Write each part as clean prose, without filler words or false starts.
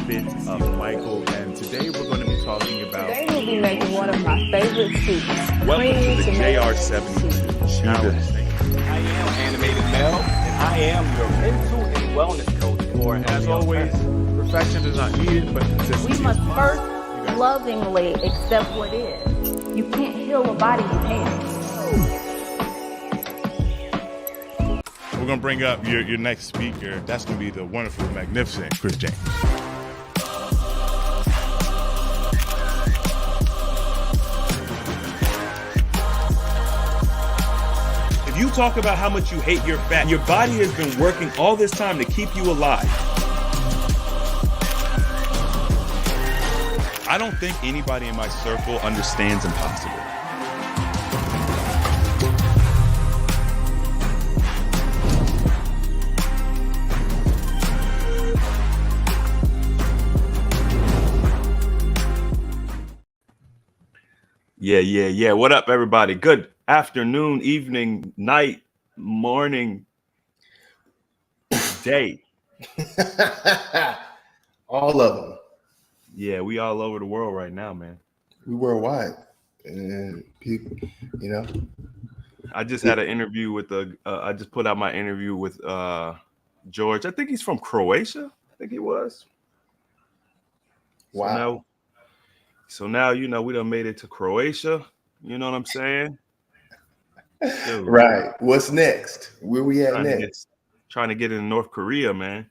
bit of Michael, and today we're going to be talking about... Today we'll be making one of my favorite soups. Welcome to the JR72 Challenge. I am Animated Mel, and I am your mental and wellness coach for As always, perfection is not needed, but consistency. We must first lovingly accept what is. You can't heal a body you can't. We're going to bring up your next speaker. That's going to be the wonderful, magnificent Chris James. If you talk about how much you hate your fat, your body has been working all this time to keep you alive. I don't think anybody in my circle understands impossible. Yeah. What up, everybody? Good afternoon, evening, night, morning, day. All of them. Yeah, we all over the world right now, man. We worldwide, and people, I just had an interview with I just put out my interview with George. I think he's from Croatia. I think he was. Wow. So now we done made it to Croatia. You know what I'm saying? Dude, Right. What's next? Where we at next? Trying to get into North Korea, man.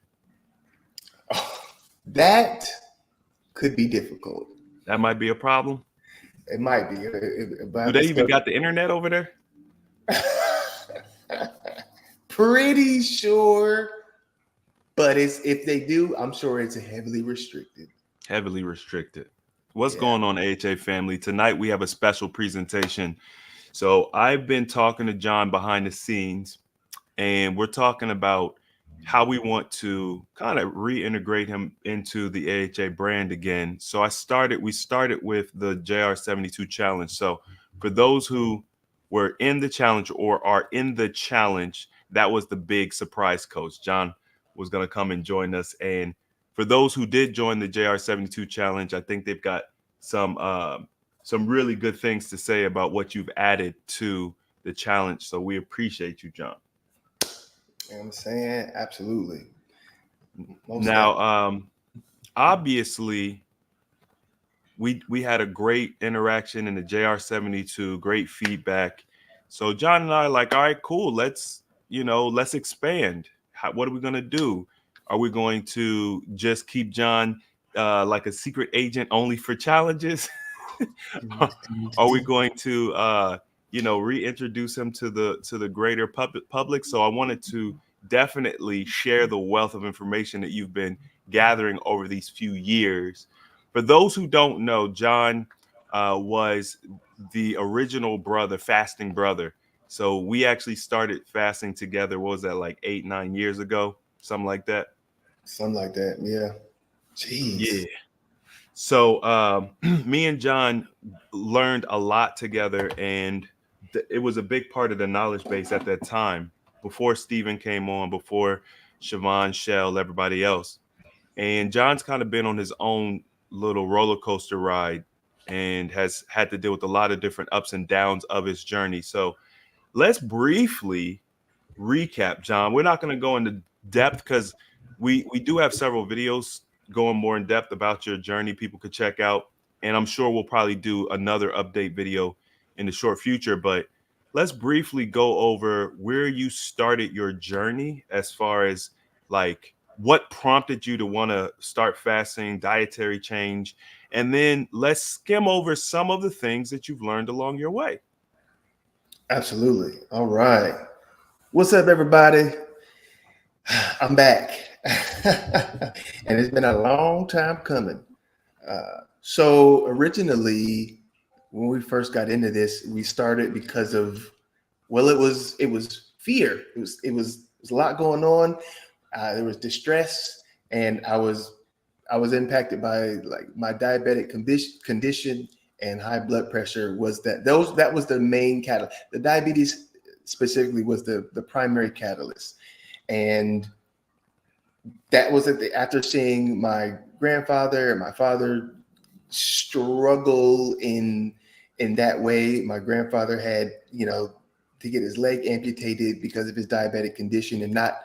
Oh, that could be difficult. That might be a problem. It might be. Do they even got the internet over there? Pretty sure. But if they do, I'm sure it's heavily restricted. Heavily restricted. What's going on, AHA family? Tonight we have a special presentation. So I've been talking to John behind the scenes, and we're talking about how we want to kind of reintegrate him into the AHA brand again. So we started with the JR72 challenge. So for those who were in the challenge or are in the challenge, that was the big surprise coach. John was going to come and join us. And for those who did join the JR72 challenge, I think they've got some really good things to say about what you've added to the challenge. So we appreciate you, John. You know what I'm saying? Absolutely. Obviously, we had a great interaction in the JR72, great feedback. So John and I are like, all right, cool. Let's expand. What are we going to do? Are we going to just keep John like a secret agent only for challenges? Are we going to reintroduce him to the greater public? So I wanted to definitely share the wealth of information that you've been gathering over these few years. For those who don't know, John was the original fasting brother. So we actually started fasting together. What was that, like 8-9 years ago? Something like that. Something like that. Yeah. Jeez. Yeah. So me and John learned a lot together, and it was a big part of the knowledge base at that time, before Steven came on, before Siobhan, Shell, everybody else. And John's kind of been on his own little roller coaster ride and has had to deal with a lot of different ups and downs of his journey. So let's briefly recap, John. We're not going to go into depth because we do have several videos going more in depth about your journey people could check out. And I'm sure we'll probably do another update video in the short future. But let's briefly go over where you started your journey as far as like what prompted you to want to start fasting, dietary change. And then let's skim over some of the things that you've learned along your way. Absolutely. All right. What's up, everybody? I'm back. And it's been a long time coming. So originally, when we first got into this, we started because of, it was fear. It was a lot going on. There was distress, and I was impacted by like my diabetic condition and high blood pressure. That was the main catalyst. The diabetes specifically was the primary catalyst, and that was after seeing my grandfather and my father struggle in that way. My grandfather had, to get his leg amputated because of his diabetic condition and not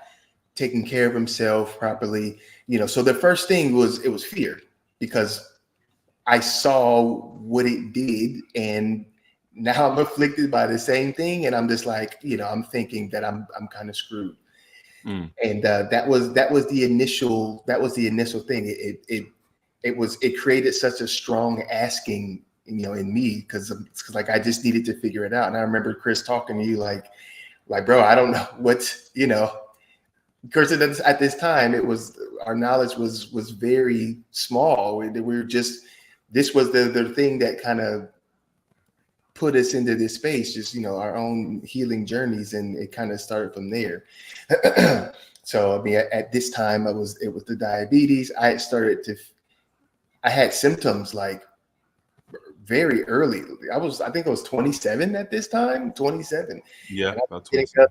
taking care of himself properly. So the first thing was, it was fear, because I saw what it did, and now I'm afflicted by the same thing. And I'm just like, I'm thinking that I'm kind of screwed. And that was the initial thing. It created such a strong asking, in me, because like I just needed to figure it out. And I remember Chris talking to you like, bro, I don't know what's, because at this time our knowledge was very small. We were just, this was the thing that kind of put us into this space, just, our own healing journeys. And it kind of started from there. So, I mean, at this time it was the diabetes. I had symptoms like very early. I think I was 27 at this time, 27. Yeah. About 27.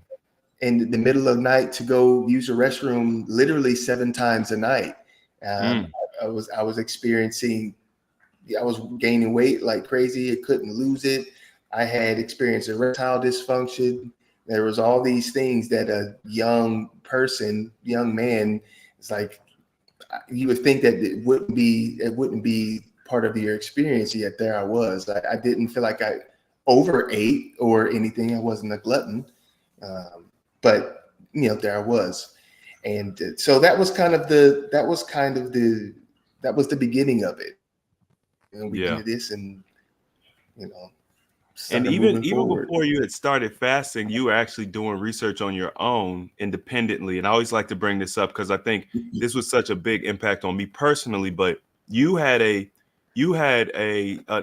In the middle of the night to go use a restroom literally 7 times a night. I was experiencing, I was gaining weight like crazy. I couldn't lose it. I had experienced erectile dysfunction. There was all these things that a young man, it's like, you would think that it wouldn't be part of your experience, yet there I was. I didn't feel like I overate or anything. I wasn't a glutton. But there I was. And so that was the beginning of it. We do this, and and even before you had started fasting, you were actually doing research on your own independently. And I always like to bring this up because I think this was such a big impact on me personally. But you had an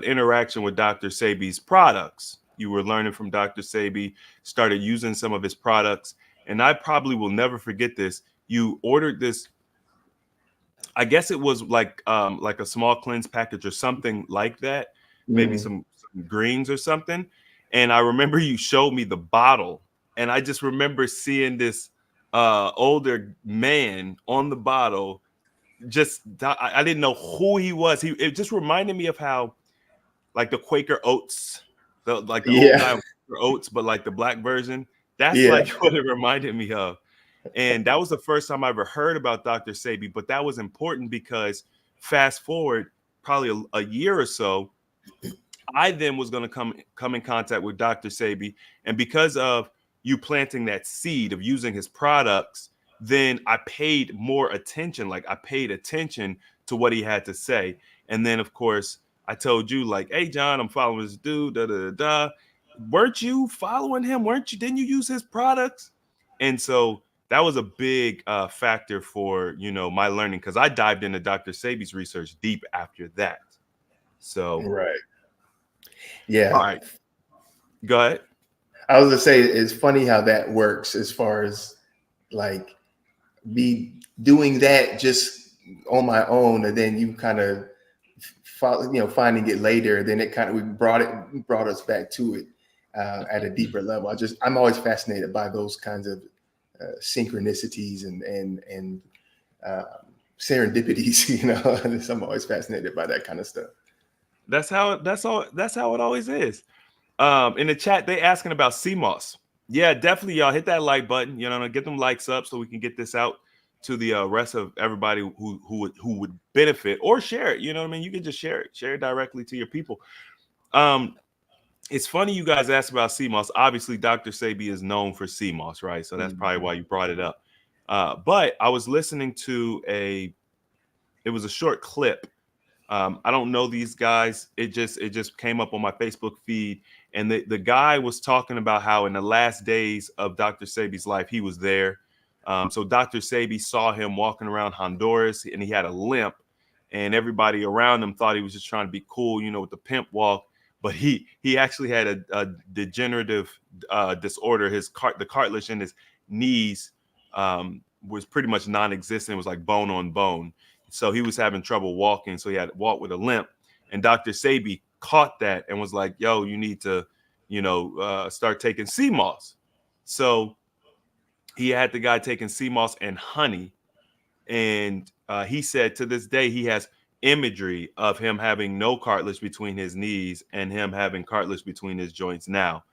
interaction with Dr. Sebi's products. You were learning from Dr. Sebi, started using some of his products. And I probably will never forget this. You ordered this, I guess it was like a small cleanse package or something like that, maybe some greens or something. And I remember you showed me the bottle, and I just remember seeing this older man on the bottle. I didn't know who he was. It just reminded me of how, like, the Quaker Oats, the old guy with Quaker Oats, but like the black version. That's like what it reminded me of. And that was the first time I ever heard about Dr. Sebi. But that was important because fast forward probably a year or so, I then was going to come in contact with Dr. Sebi. And because of you planting that seed of using his products, then I paid more attention. Like, I paid attention to what he had to say. And then, of course, I told you, like, hey, John, I'm following this dude, da, da, da, da. Weren't you following him? Didn't you use his products? And so that was a big factor for, my learning, because I dived into Dr. Sebi's research deep after that. So, right. Yeah. All right. Go ahead. I was gonna say, it's funny how that works as far as like me doing that just on my own, and then you kind of finding it later. Then it kind of brought us back to it at a deeper level. I'm always fascinated by those kinds of synchronicities and serendipities. I'm always fascinated by that kind of stuff. That's how it always is. In the chat, they asking about CMOS. Yeah, definitely, y'all hit that like button. Get them likes up so we can get this out to the rest of everybody who would benefit, or share it. You know what I mean? You can just share it directly to your people. It's funny you guys asked about CMOS. Obviously, Dr. Sebi is known for CMOS, right? So that's probably why you brought it up. But I was listening to it was a short clip. I don't know these guys. It just came up on my Facebook feed. And the guy was talking about how in the last days of Dr. Sebi's life, he was there. So Dr. Sebi saw him walking around Honduras, and he had a limp. And everybody around him thought he was just trying to be cool, with the pimp walk. But he actually had a degenerative disorder. The cartilage in his knees was pretty much non-existent. It was like bone on bone. So he was having trouble walking. So he had to walk with a limp. And Dr. Sebi caught that and was like, yo, you need to, start taking CMOS. So he had the guy taking CMOS and honey. And he said to this day he has imagery of him having no cartilage between his knees and him having cartilage between his joints now.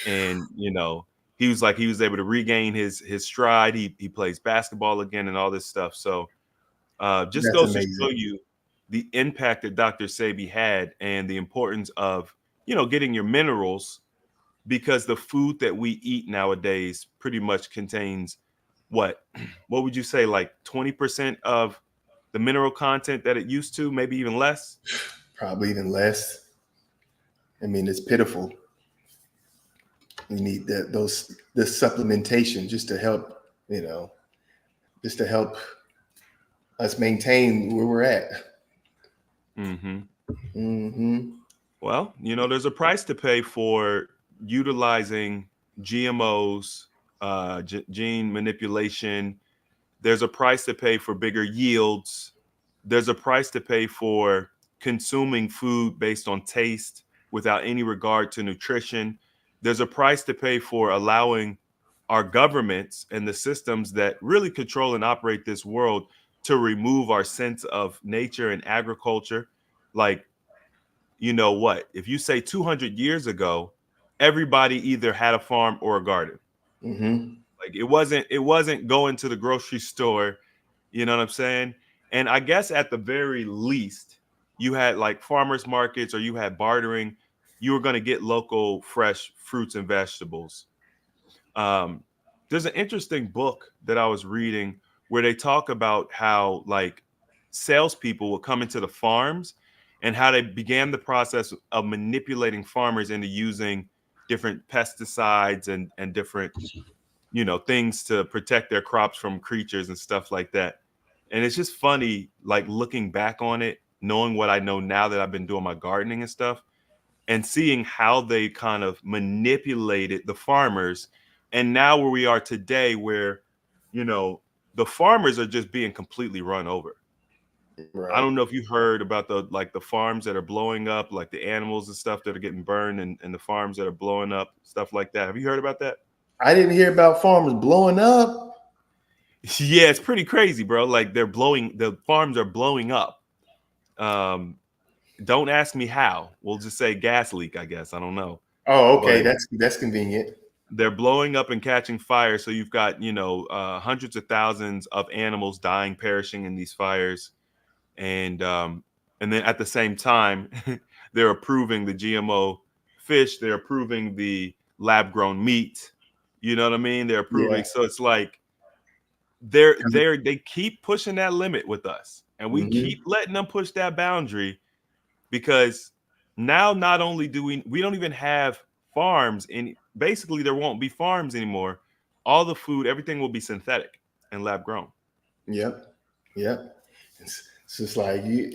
And he was like, he was able to regain his stride. He plays basketball again and all this stuff. So just That's goes to show amazing. you the impact that Dr. Sebi had and the importance of getting your minerals, because the food that we eat nowadays pretty much contains what would you say, like 20% of the mineral content that it used to, maybe even less? Probably even less. I mean, it's pitiful. We need the supplementation just to help, just to help us maintain where we're at. Mm-hmm. Mm-hmm. Well, there's a price to pay for utilizing GMOs, gene manipulation. There's a price to pay for bigger yields. There's a price to pay for consuming food based on taste without any regard to nutrition. There's a price to pay for allowing our governments and the systems that really control and operate this world to remove our sense of nature and agriculture. Like, if you say 200 years ago, everybody either had a farm or a garden. Mm-hmm. Like it wasn't going to the grocery store, you know what I'm saying? And I guess at the very least, you had like farmers markets, or you had bartering. You were going to get local fresh fruits and vegetables. Um, there's an interesting book that I was reading where they talk about how like salespeople would come into the farms and how they began the process of manipulating farmers into using different pesticides and different things to protect their crops from creatures and stuff like that. And it's just funny, like looking back on it, knowing what I know now that I've been doing my gardening and stuff, and seeing how they kind of manipulated the farmers. And now where we are today, where, the farmers are just being completely run over. I Right. don't know if you heard about the farms that are blowing up, like the animals and stuff that are getting burned, and the farms that are blowing up, stuff like that. Have you heard about that? I didn't hear about farmers blowing up. Yeah, it's pretty crazy, bro. Like the farms are blowing up. Don't ask me how. We'll just say gas leak, I guess. I don't know. Oh, okay. But That's convenient. they're blowing up and catching fire. So you've got, hundreds of thousands of animals dying, perishing in these fires. And then at the same time, they're approving the GMO fish. They're approving the lab grown meat. You know what I mean? They're Yeah. approving. So it's like, they keep pushing that limit with us, and we Mm-hmm. keep letting them push that boundary, because now not only do we don't even have farms, and basically there won't be farms anymore. All the food, everything will be synthetic and lab grown. Yep. Yep. It's just like you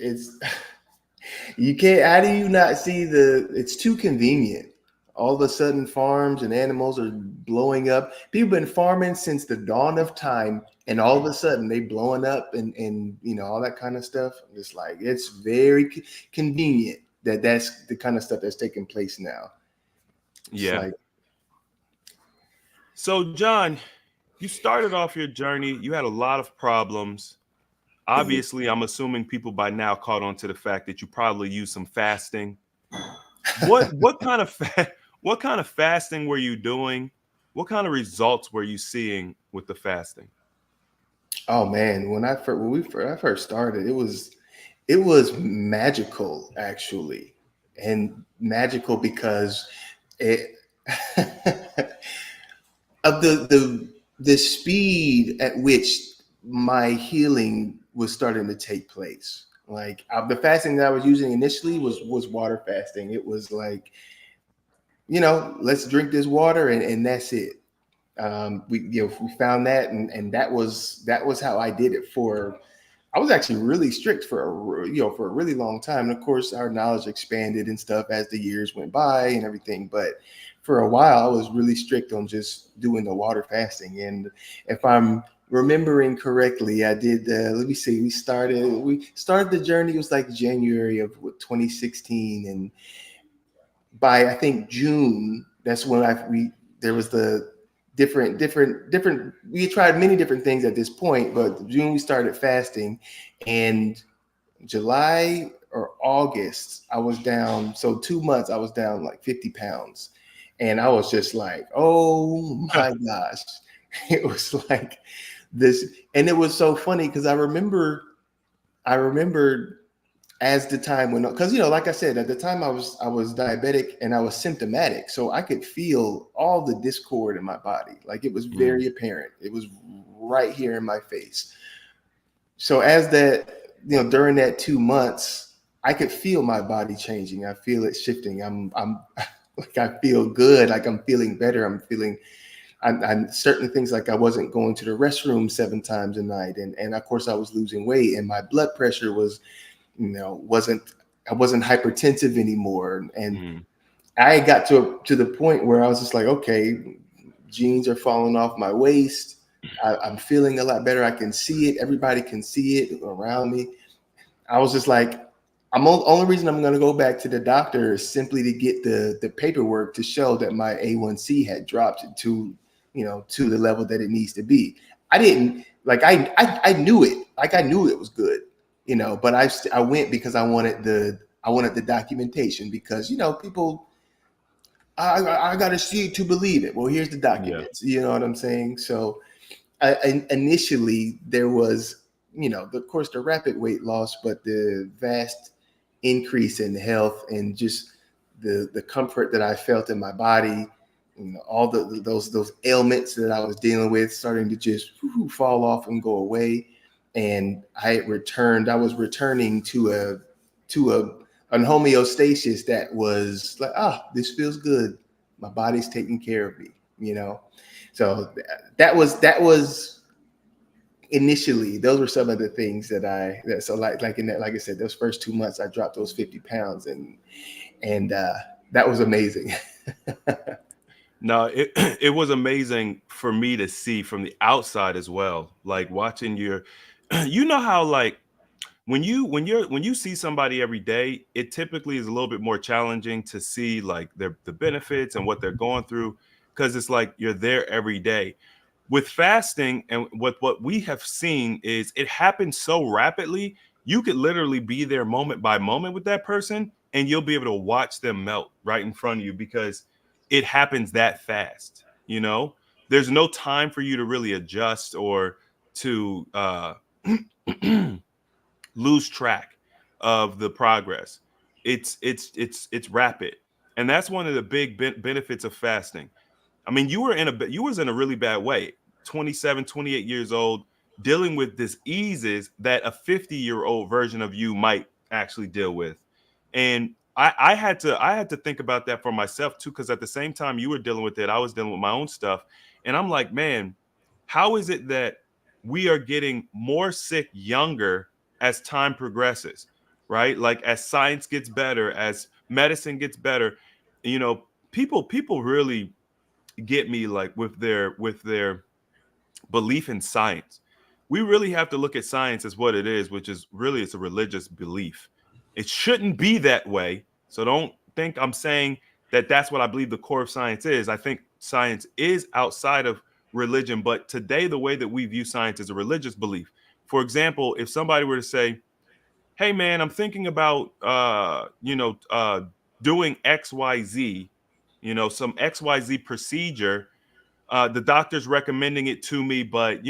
can't. How do you not see it's too convenient. All of a sudden farms and animals are blowing up. People been farming since the dawn of time, and all of a sudden they blowing up and all that kind of stuff. It's like it's very convenient that's the kind of stuff that's taking place now. It's Yeah. like, So John, you started off your journey, you had a lot of problems. Obviously, I'm assuming people by now caught on to the fact that you probably used some fasting. What kind of what kind of fasting were you doing? What kind of results were you seeing with the fasting? oh man, when I first started, it was magical actually, and magical because it of the speed at which my healing was starting to take place. Like the fasting that I was using initially was water fasting. It was like, let's drink this water and that's it. We found that, and that was how I did it for. I was actually really strict for a really long time. And of course, our knowledge expanded and stuff as the years went by and everything. But for a while, I was really strict on just doing the water fasting. And if I'm remembering correctly, I did. Let me see. We started the journey. It was like January of 2016, and by I think June, that's when there was the different. We tried many different things at this point, but June we started fasting, and July or August I was down. So 2 months I was down like 50 pounds, and I was just like, oh my gosh, it was like this, and it was so funny because I remember as the time went on, because like I said, at the time I was diabetic and I was symptomatic, so I could feel all the discord in my body. Like it was very apparent. It was right here in my face. So as that, during that 2 months, I could feel my body changing. I feel it shifting. I'm like, I feel good. Like I'm feeling better. I'm certain things, like I wasn't going to the restroom 7 times a night, and of course I was losing weight, and my blood pressure was, I wasn't hypertensive anymore, and I got to the point where I was just like, okay, jeans are falling off my waist. I'm feeling a lot better. I can see it. Everybody can see it around me. I was just like, only reason I'm going to go back to the doctor is simply to get the paperwork to show that my A1C had dropped to the level that it needs to be. I didn't like, I knew it. Like I knew it was good, but I went because I wanted the documentation, because, people, I got to see it to believe it. Well, here's the documents, you know what I'm saying? So initially there was, of course, the rapid weight loss, but the vast increase in health and just the comfort that I felt in my body, all those ailments that I was dealing with starting to just fall off and go away. And I was returning to an homeostasis that was like, this feels good. My body's taking care of me, So that was initially, those were some of the things that like in that, like I said, those first 2 months, I dropped those 50 pounds, and that was amazing. No, it was amazing for me to see from the outside as well. Like watching how like when you see somebody every day, it typically is a little bit more challenging to see like the benefits and what they're going through, because it's like you're there every day. With fasting, and what we have seen is it happens so rapidly. You could literally be there moment by moment with that person, and you'll be able to watch them melt right in front of you, because it happens that fast. There's no time for you to really adjust or to lose track of the progress. It's rapid, and that's one of the big benefits of fasting. I mean, you was in a really bad way, 27, 28 years old, dealing with diseases that a 50-year-old version of you might actually deal with. And I had to think about that for myself too, because at the same time you were dealing with it, I was dealing with my own stuff. And I'm like, man, how is it that we are getting more sick younger as time progresses, right? Like as science gets better, as medicine gets better, people really get me, like with their belief in science. We really have to look at science as what it is, which is really, it's a religious belief. It shouldn't be that way. So don't think I'm saying that that's what I believe the core of science is. I think science is outside of religion, but today the way that we view science is a religious belief. For example, if somebody were to say, hey man, I'm thinking about doing XYZ, some XYZ procedure, the doctor's recommending it to me, but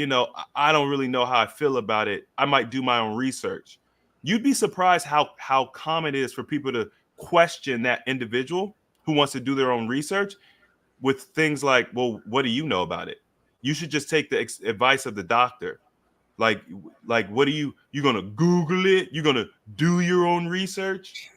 I don't really know how I feel about it. I might do my own research. You'd be surprised how common it is for people to question that individual who wants to do their own research with things like, well, what do you know about it? You should just take the advice of the doctor. Like what are you gonna Google it? You're gonna do your own research?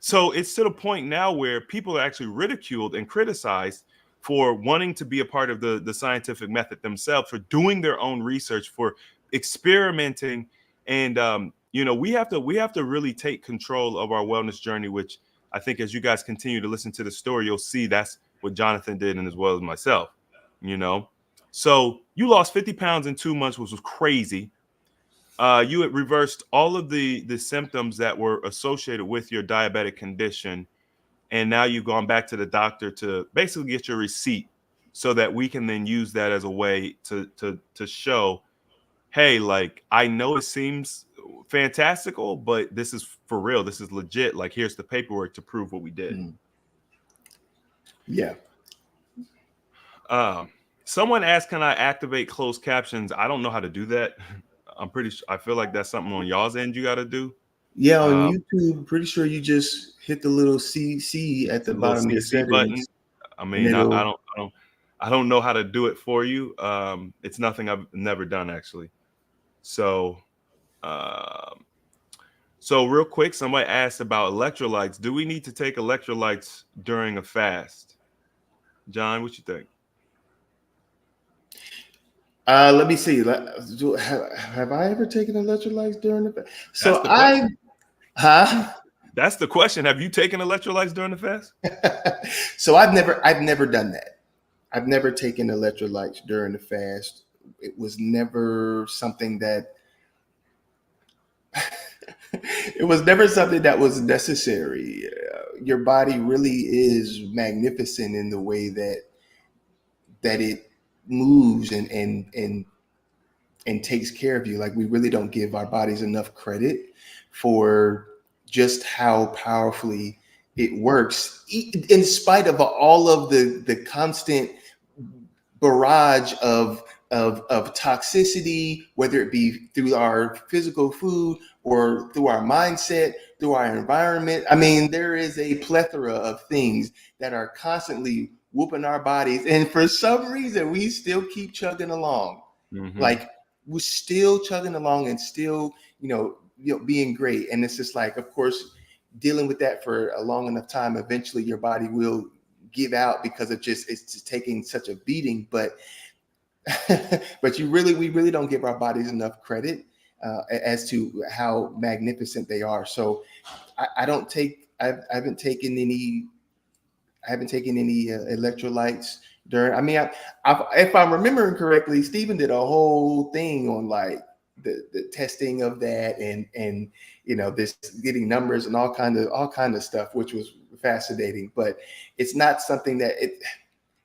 So it's to the point now where people are actually ridiculed and criticized for wanting to be a part of the scientific method themselves, for doing their own research, for experimenting. And we have to really take control of our wellness journey, which I think as you guys continue to listen to the story, you'll see that's what Jonathan did, and as well as myself. So you lost 50 pounds in 2 months, which was crazy. You had reversed all of the symptoms that were associated with your diabetic condition, and now you've gone back to the doctor to basically get your receipt so that we can then use that as a way to show, hey, like, I know it seems fantastical, but this is for real. This is legit. Like, here's the paperwork to prove what we did. Yeah. Someone asked, can I activate closed captions? I don't know how to do that. I'm pretty sure, I feel like that's something on y'all's end you got to do. Yeah, on YouTube, pretty sure you just hit the little CC at the bottom of your CC settings. button. I mean, I don't know how to do it for you. It's nothing I've never done, actually. So, so real quick, somebody asked about electrolytes. Do we need to take electrolytes during a fast? John, what you think? Let me see. Have I ever taken electrolytes during the fast? So That's the question. Have you taken electrolytes during the fast? So I've never done that. I've never taken electrolytes during the fast. It was never something that it was never something that was necessary. Your body really is magnificent in the way that it moves and takes care of you. Like, we really don't give our bodies enough credit for just how powerfully it works, in spite of all of the constant barrage of toxicity, whether it be through our physical food or through our mindset, through our environment. I mean, there is a plethora of things that are constantly whooping our bodies, and for some reason we still keep chugging along. Like, we're still chugging along and still, being great. And it's just like, of course, dealing with that for a long enough time, eventually your body will give out because it's just taking such a beating. But we really don't give our bodies enough credit as to how magnificent they are. So I haven't taken any electrolytes during. I mean, if I'm remembering correctly, Stephen did a whole thing on like the testing of that and this getting numbers and all kind of stuff, which was fascinating. But it's not something that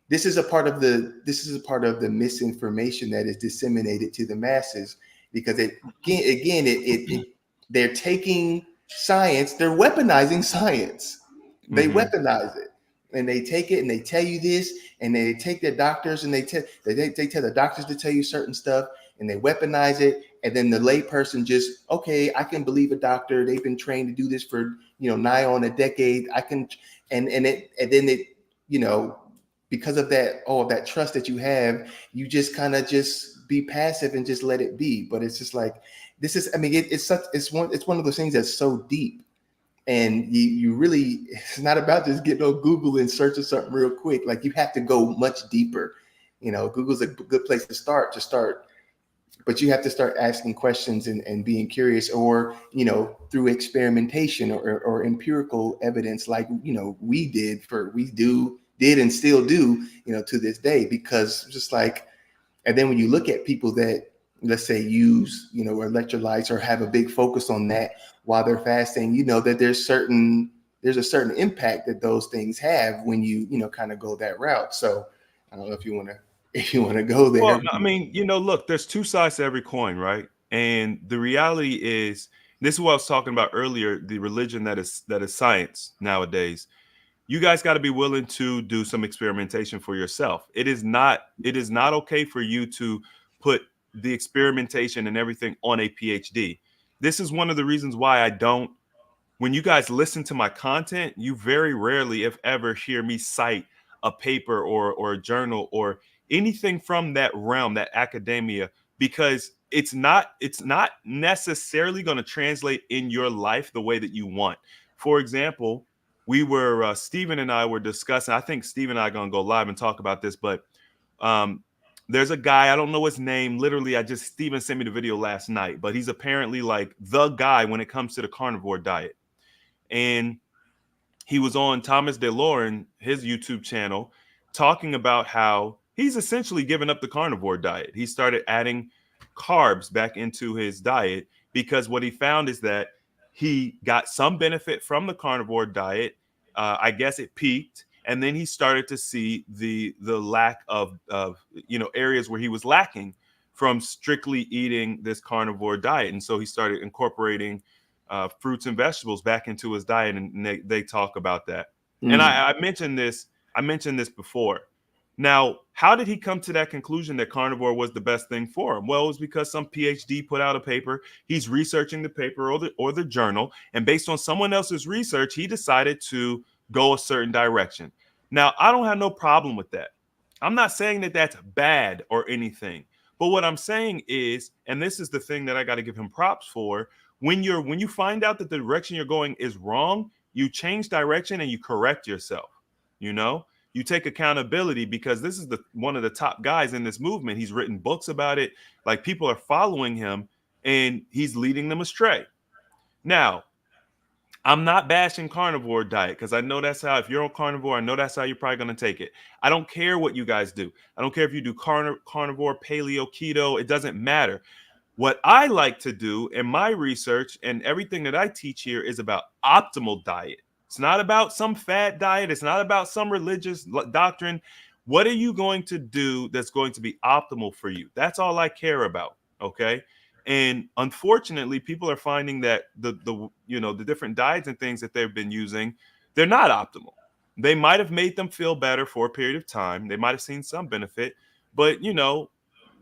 this is a part of the misinformation that is disseminated to the masses, because they're taking science, they're weaponizing science. They weaponize it, and they take it and they tell you this, and they take their doctors and they tell the doctors to tell you certain stuff, and they weaponize it. And then the layperson just, okay, I can believe a doctor. They've been trained to do this for nigh on a decade. I can, and then because of that trust that you have, you just kind of just be passive and just let it be. But it's just like, it's one of those things that's so deep, and you really, it's not about just getting on Google and searching something real quick. Like, you have to go much deeper. Google's a good place to start, but you have to start asking questions and being curious, or through experimentation or empirical evidence, like we did and still do to this day. Because just like, and then when you look at people that, let's say, use electrolytes or have a big focus on that while they're fasting, that there's a certain impact that those things have when you kind of go that route. So I don't know if you want to go there. Well, I mean, look, there's two sides to every coin, right? And the reality is, this is what I was talking about earlier, the religion that is science nowadays. You guys got to be willing to do some experimentation for yourself. It is not okay for you to put the experimentation and everything on a PhD. This is one of the reasons why when you guys listen to my content, you very rarely, if ever, hear me cite a paper or a journal or anything from that realm, that academia, because it's not necessarily going to translate in your life the way that you want. For example, Stephen and I were discussing, I think Stephen and I are going to go live and talk about this, but there's a guy, I don't know his name. Literally, Stephen sent me the video last night, but he's apparently like the guy when it comes to the carnivore diet. And he was on Thomas DeLauren, his YouTube channel, talking about how he's essentially given up the carnivore diet. He started adding carbs back into his diet because what he found is that he got some benefit from the carnivore diet. I guess it peaked, And then he started to see the lack of areas where he was lacking from strictly eating this carnivore diet. And so he started incorporating fruits and vegetables back into his diet, and they talk about that. And I mentioned this before. Now, how did he come to that conclusion that carnivore was the best thing for him? Well, it was because some PhD put out a paper. He's researching the paper or the journal, and based on someone else's research, he decided to go a certain direction. Now, I don't have no problem with that. I'm not saying that that's bad or anything, but what I'm saying is, and this is the thing that I got to give him props for, when you find out that the direction you're going is wrong, you change direction and you correct yourself. You take accountability, because this is one of the top guys in this movement. He's written books about it. Like, people are following him and he's leading them astray. Now, I'm not bashing carnivore diet, because I know that's how, if you're on carnivore, I know that's how you're probably going to take it. I don't care what you guys do. I don't care if you do carnivore, paleo, keto. It doesn't matter. What I like to do in my research and everything that I teach here is about optimal diet. It's not about some fad diet. It's not about some religious doctrine. What are you going to do that's going to be optimal for you? That's all I care about. Okay. And unfortunately, people are finding that the different diets and things that they've been using, they're not optimal. They might have made them feel better for a period of time. They might have seen some benefit, but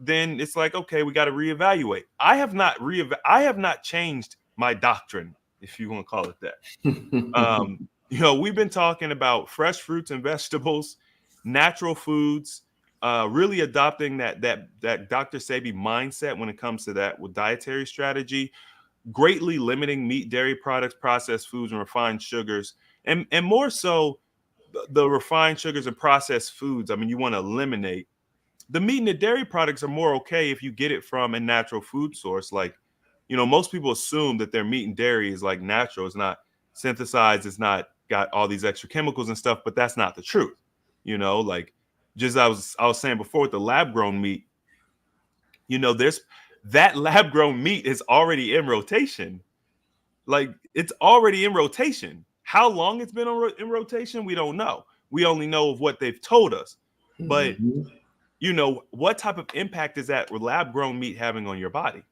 then it's like, okay, we got to reevaluate. I have not changed my doctrine, if you want to call it that. We've been talking about fresh fruits and vegetables, natural foods, really adopting that Dr. Sebi mindset when it comes to that with dietary strategy, greatly limiting meat, dairy products, processed foods, and refined sugars, and more so the refined sugars and processed foods. I mean, you want to eliminate. The meat and the dairy products are more okay if you get it from a natural food source. Like, most people assume that their meat and dairy is like natural. It's not synthesized. It's not got all these extra chemicals and stuff, but that's not the truth. Like, just I was saying before with the lab grown meat, there's that lab grown meat is already in rotation. Like, it's already in rotation. How long it's been in rotation, we don't know. We only know of what they've told us. But what type of impact is that lab grown meat having on your body?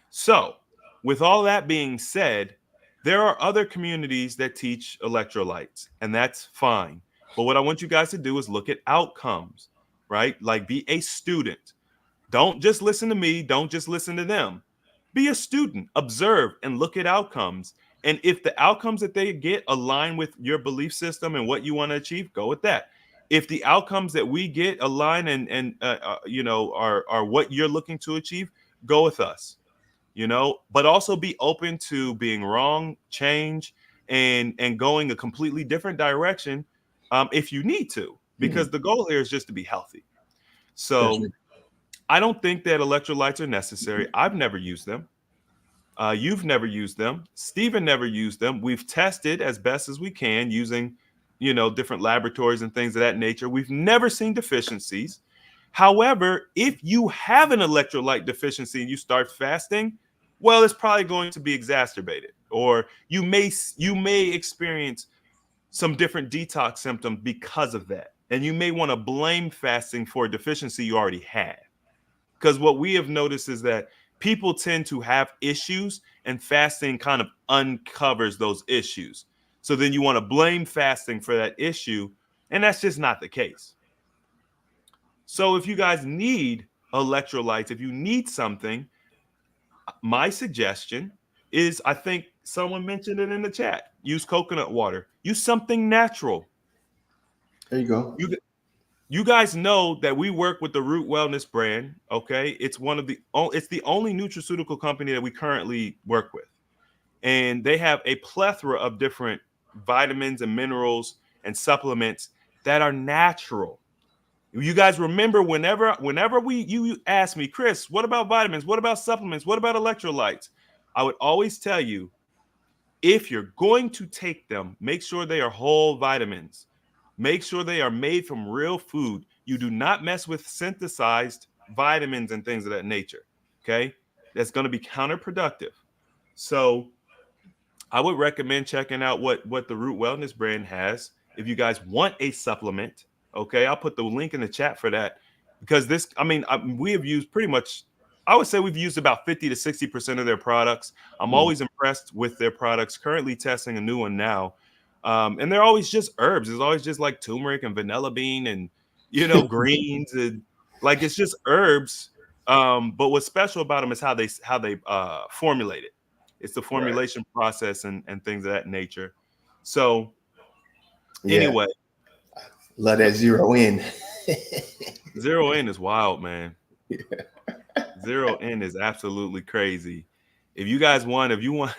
So, with all that being said, there are other communities that teach electrolytes, and that's fine. But what I want you guys to do is look at outcomes, right? Like, be a student. Don't just listen to me. Don't just listen to them. Be a student, observe, and look at outcomes. And if the outcomes that they get align with your belief system and what you want to achieve, go with that. If the outcomes that we get align and are what you're looking to achieve, go with us. But also be open to being wrong, change, and going a completely different direction if you need to, because the goal here is just to be healthy. So I don't think that electrolytes are necessary. I've never used them. You've never used them. Stephen never used them. We've tested as best as we can using different laboratories and things of that nature. We've never seen deficiencies. However, if you have an electrolyte deficiency and you start fasting, well, it's probably going to be exacerbated, or you may experience some different detox symptoms because of that. And you may want to blame fasting for a deficiency you already had. Because what we have noticed is that people tend to have issues, and fasting kind of uncovers those issues. So then you want to blame fasting for that issue, and that's just not the case. So if you guys need electrolytes, if you need something, my suggestion is, I think someone mentioned it in the chat, use coconut water. Use something natural. There you go. You guys know that we work with the Root Wellness brand, okay? It's it's the only nutraceutical company that we currently work with. And they have a plethora of different vitamins and minerals and supplements that are natural. You guys remember whenever you ask me, Chris, what about vitamins? What about supplements? What about electrolytes? I would always tell you, if you're going to take them, make sure they are whole vitamins. Make sure they are made from real food. You do not mess with synthesized vitamins and things of that nature, okay? That's going to be counterproductive. So I would recommend checking out what the Root Wellness brand has if you guys want a supplement, okay, I'll put the link in the chat for that, because this, we have used pretty much, I would say we've used about 50 to 60% of their products. I'm always impressed with their products. Currently testing a new one now. And they're always just herbs. It's always just like turmeric and vanilla bean and, greens, and like, it's just herbs. But what's special about them is how they formulate it. It's the formulation process and things of that nature. So anyway, love that zero in. Zero in is wild, man. Zero in is absolutely crazy. If you want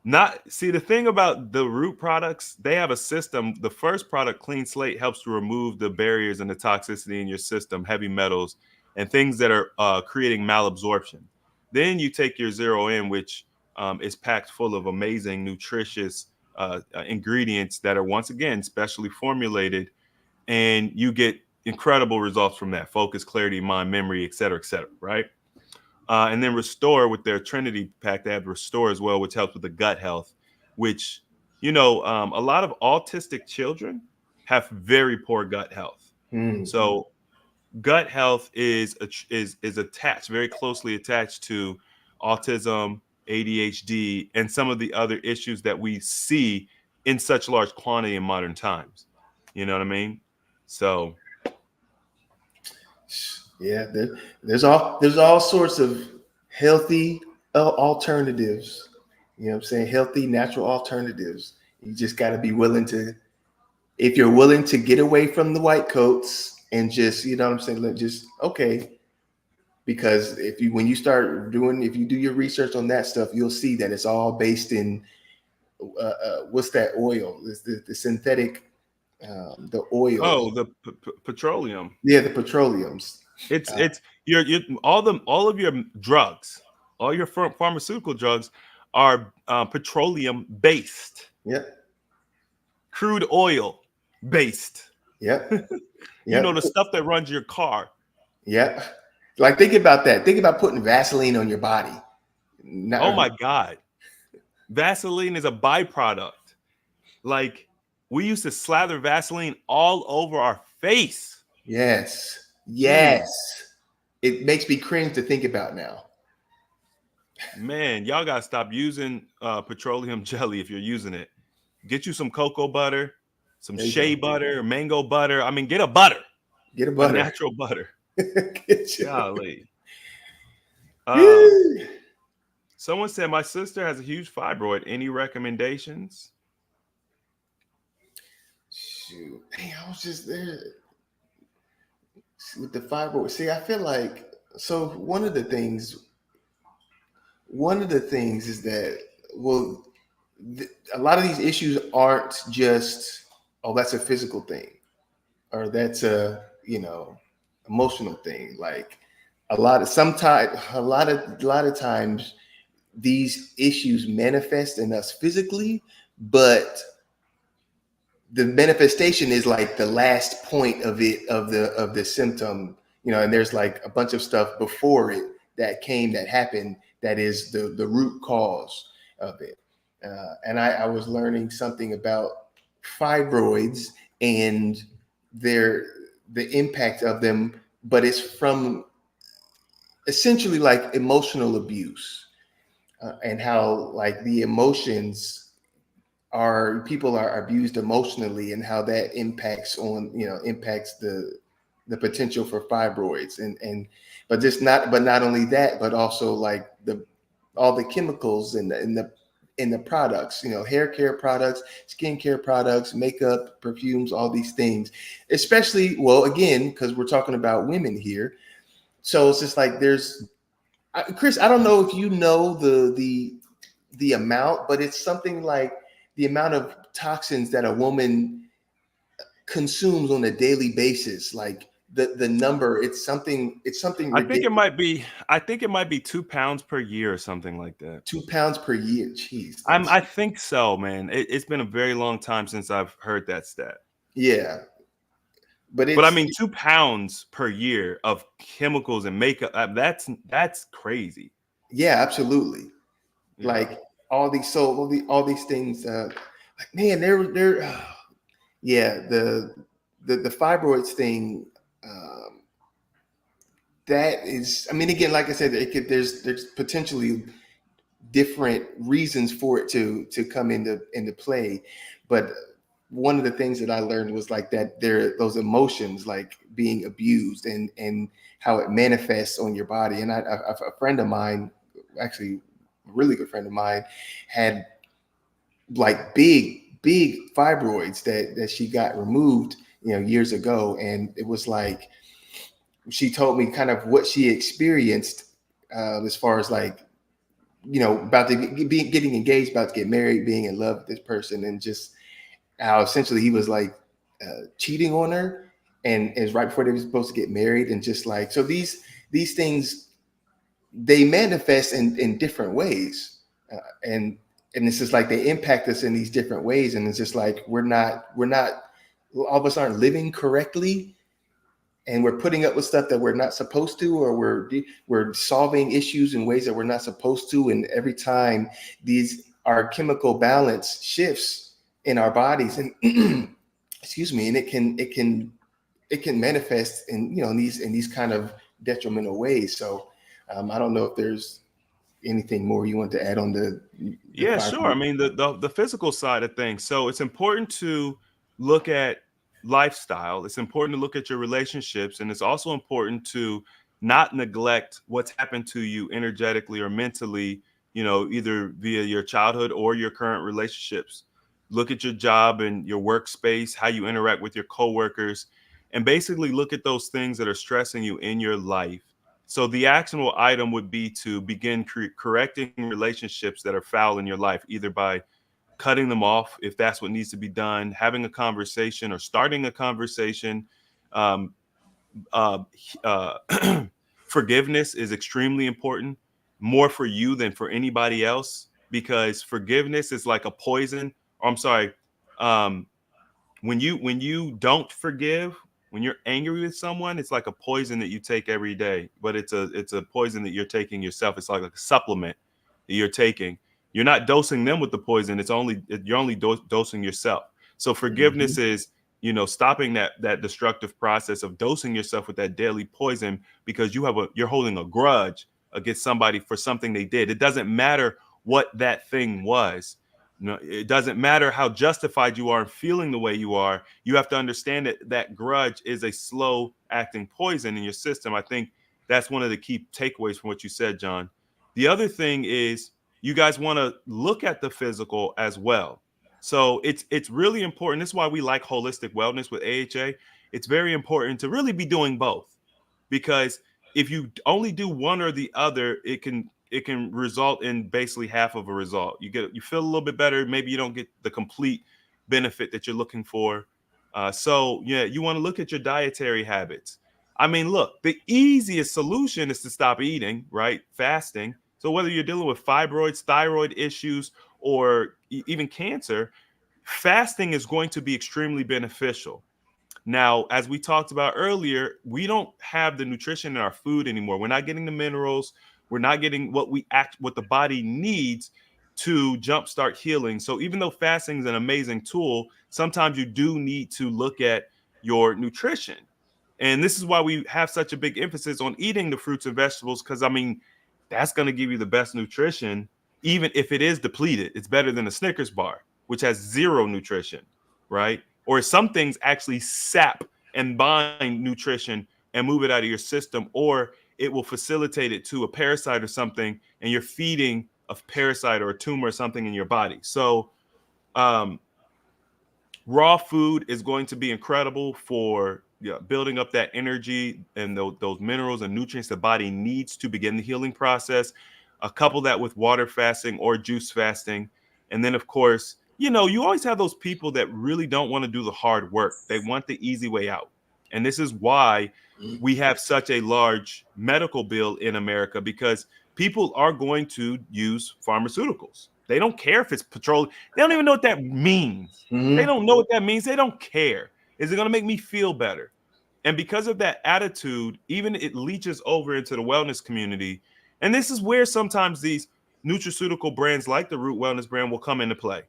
not see, the thing about the root products, they have a system. The first product, Clean Slate, helps to remove the barriers and the toxicity in your system, heavy metals and things that are creating malabsorption. Then you take your zero in, which is packed full of amazing, nutritious ingredients that are, once again, specially formulated, and you get incredible results from that: focus, clarity, mind, memory, et cetera, right? And then Restore, with their Trinity pack, they have Restore as well, which helps with the gut health, which, a lot of autistic children have very poor gut health. So gut health is attached, very closely attached to autism, ADHD, and some of the other issues that we see in such large quantity in modern times. You know what I mean? So yeah, there's all sorts of healthy alternatives. You know what I'm saying? Healthy, natural alternatives. You just got to be willing to, if you're willing to get away from the white coats and just, you know what I'm saying, just okay. Because if you do your research on that stuff, you'll see that it's all based in what's that oil? It's the synthetic, the oil. Oh, the petroleum. Yeah, the petroleums. It's all of your drugs, all your pharmaceutical drugs are petroleum based. Yep. Crude oil based. Yep. The stuff that runs your car. Yep. Like, think about that. Think about putting Vaseline on your body. Oh my God. Vaseline is a byproduct. Like, we used to slather Vaseline all over our face. Yes. It makes me cringe to think about now. Man, y'all gotta stop using petroleum jelly if you're using it. Get you some cocoa butter, some shea butter, mango butter. I mean, get a butter. Get a butter. A natural butter. Golly. Someone said, my sister has a huge fibroid. Any recommendations? Shoot. Hey, I was just there with the fibroid. See, I feel like, so one of the things is that, well, a lot of these issues aren't just, oh, that's a physical thing, or that's a, emotional thing. Like, a lot of times these issues manifest in us physically, but the manifestation is like the last point of the symptom, and there's like a bunch of stuff before it that happened that is the root cause of it. And I was learning something about fibroids and the impact of them, but it's from essentially like emotional abuse, and how like the emotions people are abused emotionally, and how that impacts the potential for fibroids, but not only that, but also like all the chemicals in the products, hair care products, skin care products, makeup, perfumes, all these things, especially, well, again, because we're talking about women here. So it's just like Chris, I don't know if you know the amount, but it's something like the amount of toxins that a woman consumes on a daily basis, like the number, it's something ridiculous. I think it might be 2 pounds per year or something like that. 2 pounds per year. Jeez. I think so, man. It's been a very long time since I've heard that stat. Yeah. But I mean, 2 pounds per year of chemicals and makeup, that's crazy. Yeah, absolutely. Yeah. Like all these things, like, man, they're Yeah, the fibroids thing. That is, I mean, again, like I said, there's potentially different reasons for it to come into play, but one of the things that I learned was like that those emotions like being abused and how it manifests on your body. And a friend of mine, actually a really good friend of mine, had like big fibroids that she got removed, years ago, and it was like she told me kind of what she experienced as far as like, about to be getting engaged, about to get married, being in love with this person, and just how essentially he was like cheating on her, and it was right before they were supposed to get married, and just like, so these things, they manifest in different ways, and it's just like they impact us in these different ways, and it's just like we're not all of us aren't living correctly, and we're putting up with stuff that we're not supposed to, or we're solving issues in ways that we're not supposed to. And every time our chemical balance shifts in our bodies, and excuse me, and it can manifest in in these kind of detrimental ways. So I don't know if there's anything more you want to add on the Yeah, sure. I mean, the physical side of things. So it's important to look at lifestyle. It's important to look at your relationships, and it's also important to not neglect what's happened to you energetically or mentally, either via your childhood or your current relationships. Look at your job and your workspace, how you interact with your coworkers, and basically look at those things that are stressing you in your life. So the actionable item would be to begin correcting relationships that are foul in your life, either by cutting them off if that's what needs to be done, having a conversation or starting a conversation. Um, uh, Forgiveness is extremely important, more for you than for anybody else, because forgiveness is like a poison. Or I'm sorry, um, when you don't forgive, when you're angry with someone, it's like a poison that you take every day, but it's a poison that you're taking yourself. It's like a supplement that you're taking. You're not dosing them with the poison. You're only dosing yourself. So forgiveness is, stopping that destructive process of dosing yourself with that deadly poison, because you're holding a grudge against somebody for something they did. It doesn't matter what that thing was. It doesn't matter how justified you are in feeling the way you are. You have to understand that that grudge is a slow acting poison in your system. I think that's one of the key takeaways from what you said, John. The other thing is, you guys want to look at the physical as well. So it's really important. This is why we like holistic wellness with AHA. It's very important to really be doing both, because if you only do one or the other, it can result in basically half of a result. You feel a little bit better, maybe you don't get the complete benefit that you're looking for. So yeah, you want to look at your dietary habits. I mean, look, the easiest solution is to stop eating, right? Fasting. So whether you're dealing with fibroids, thyroid issues, or even cancer, fasting is going to be extremely beneficial. Now, as we talked about earlier, we don't have the nutrition in our food anymore. We're not getting the minerals. We're not getting what the body needs to jumpstart healing. So even though fasting is an amazing tool, sometimes you do need to look at your nutrition. And this is why we have such a big emphasis on eating the fruits and vegetables, because I mean, that's going to give you the best nutrition, even if it is depleted. It's better than a Snickers bar, which has zero nutrition, right? Or some things actually sap and bind nutrition and move it out of your system, or it will facilitate it to a parasite or something, and you're feeding a parasite or a tumor or something in your body. So raw food is going to be incredible for building up that energy and those minerals and nutrients the body needs to begin the healing process. Couple that with water fasting or juice fasting. And then, of course, you always have those people that really don't want to do the hard work. They want the easy way out. And this is why we have such a large medical bill in America, because people are going to use pharmaceuticals. They don't care if it's petroleum. They don't even know what that means. They don't know what that means. They don't care. Is it going to make me feel better? And because of that attitude, even it leaches over into the wellness community. And this is where sometimes these nutraceutical brands like the Root Wellness brand will come into play.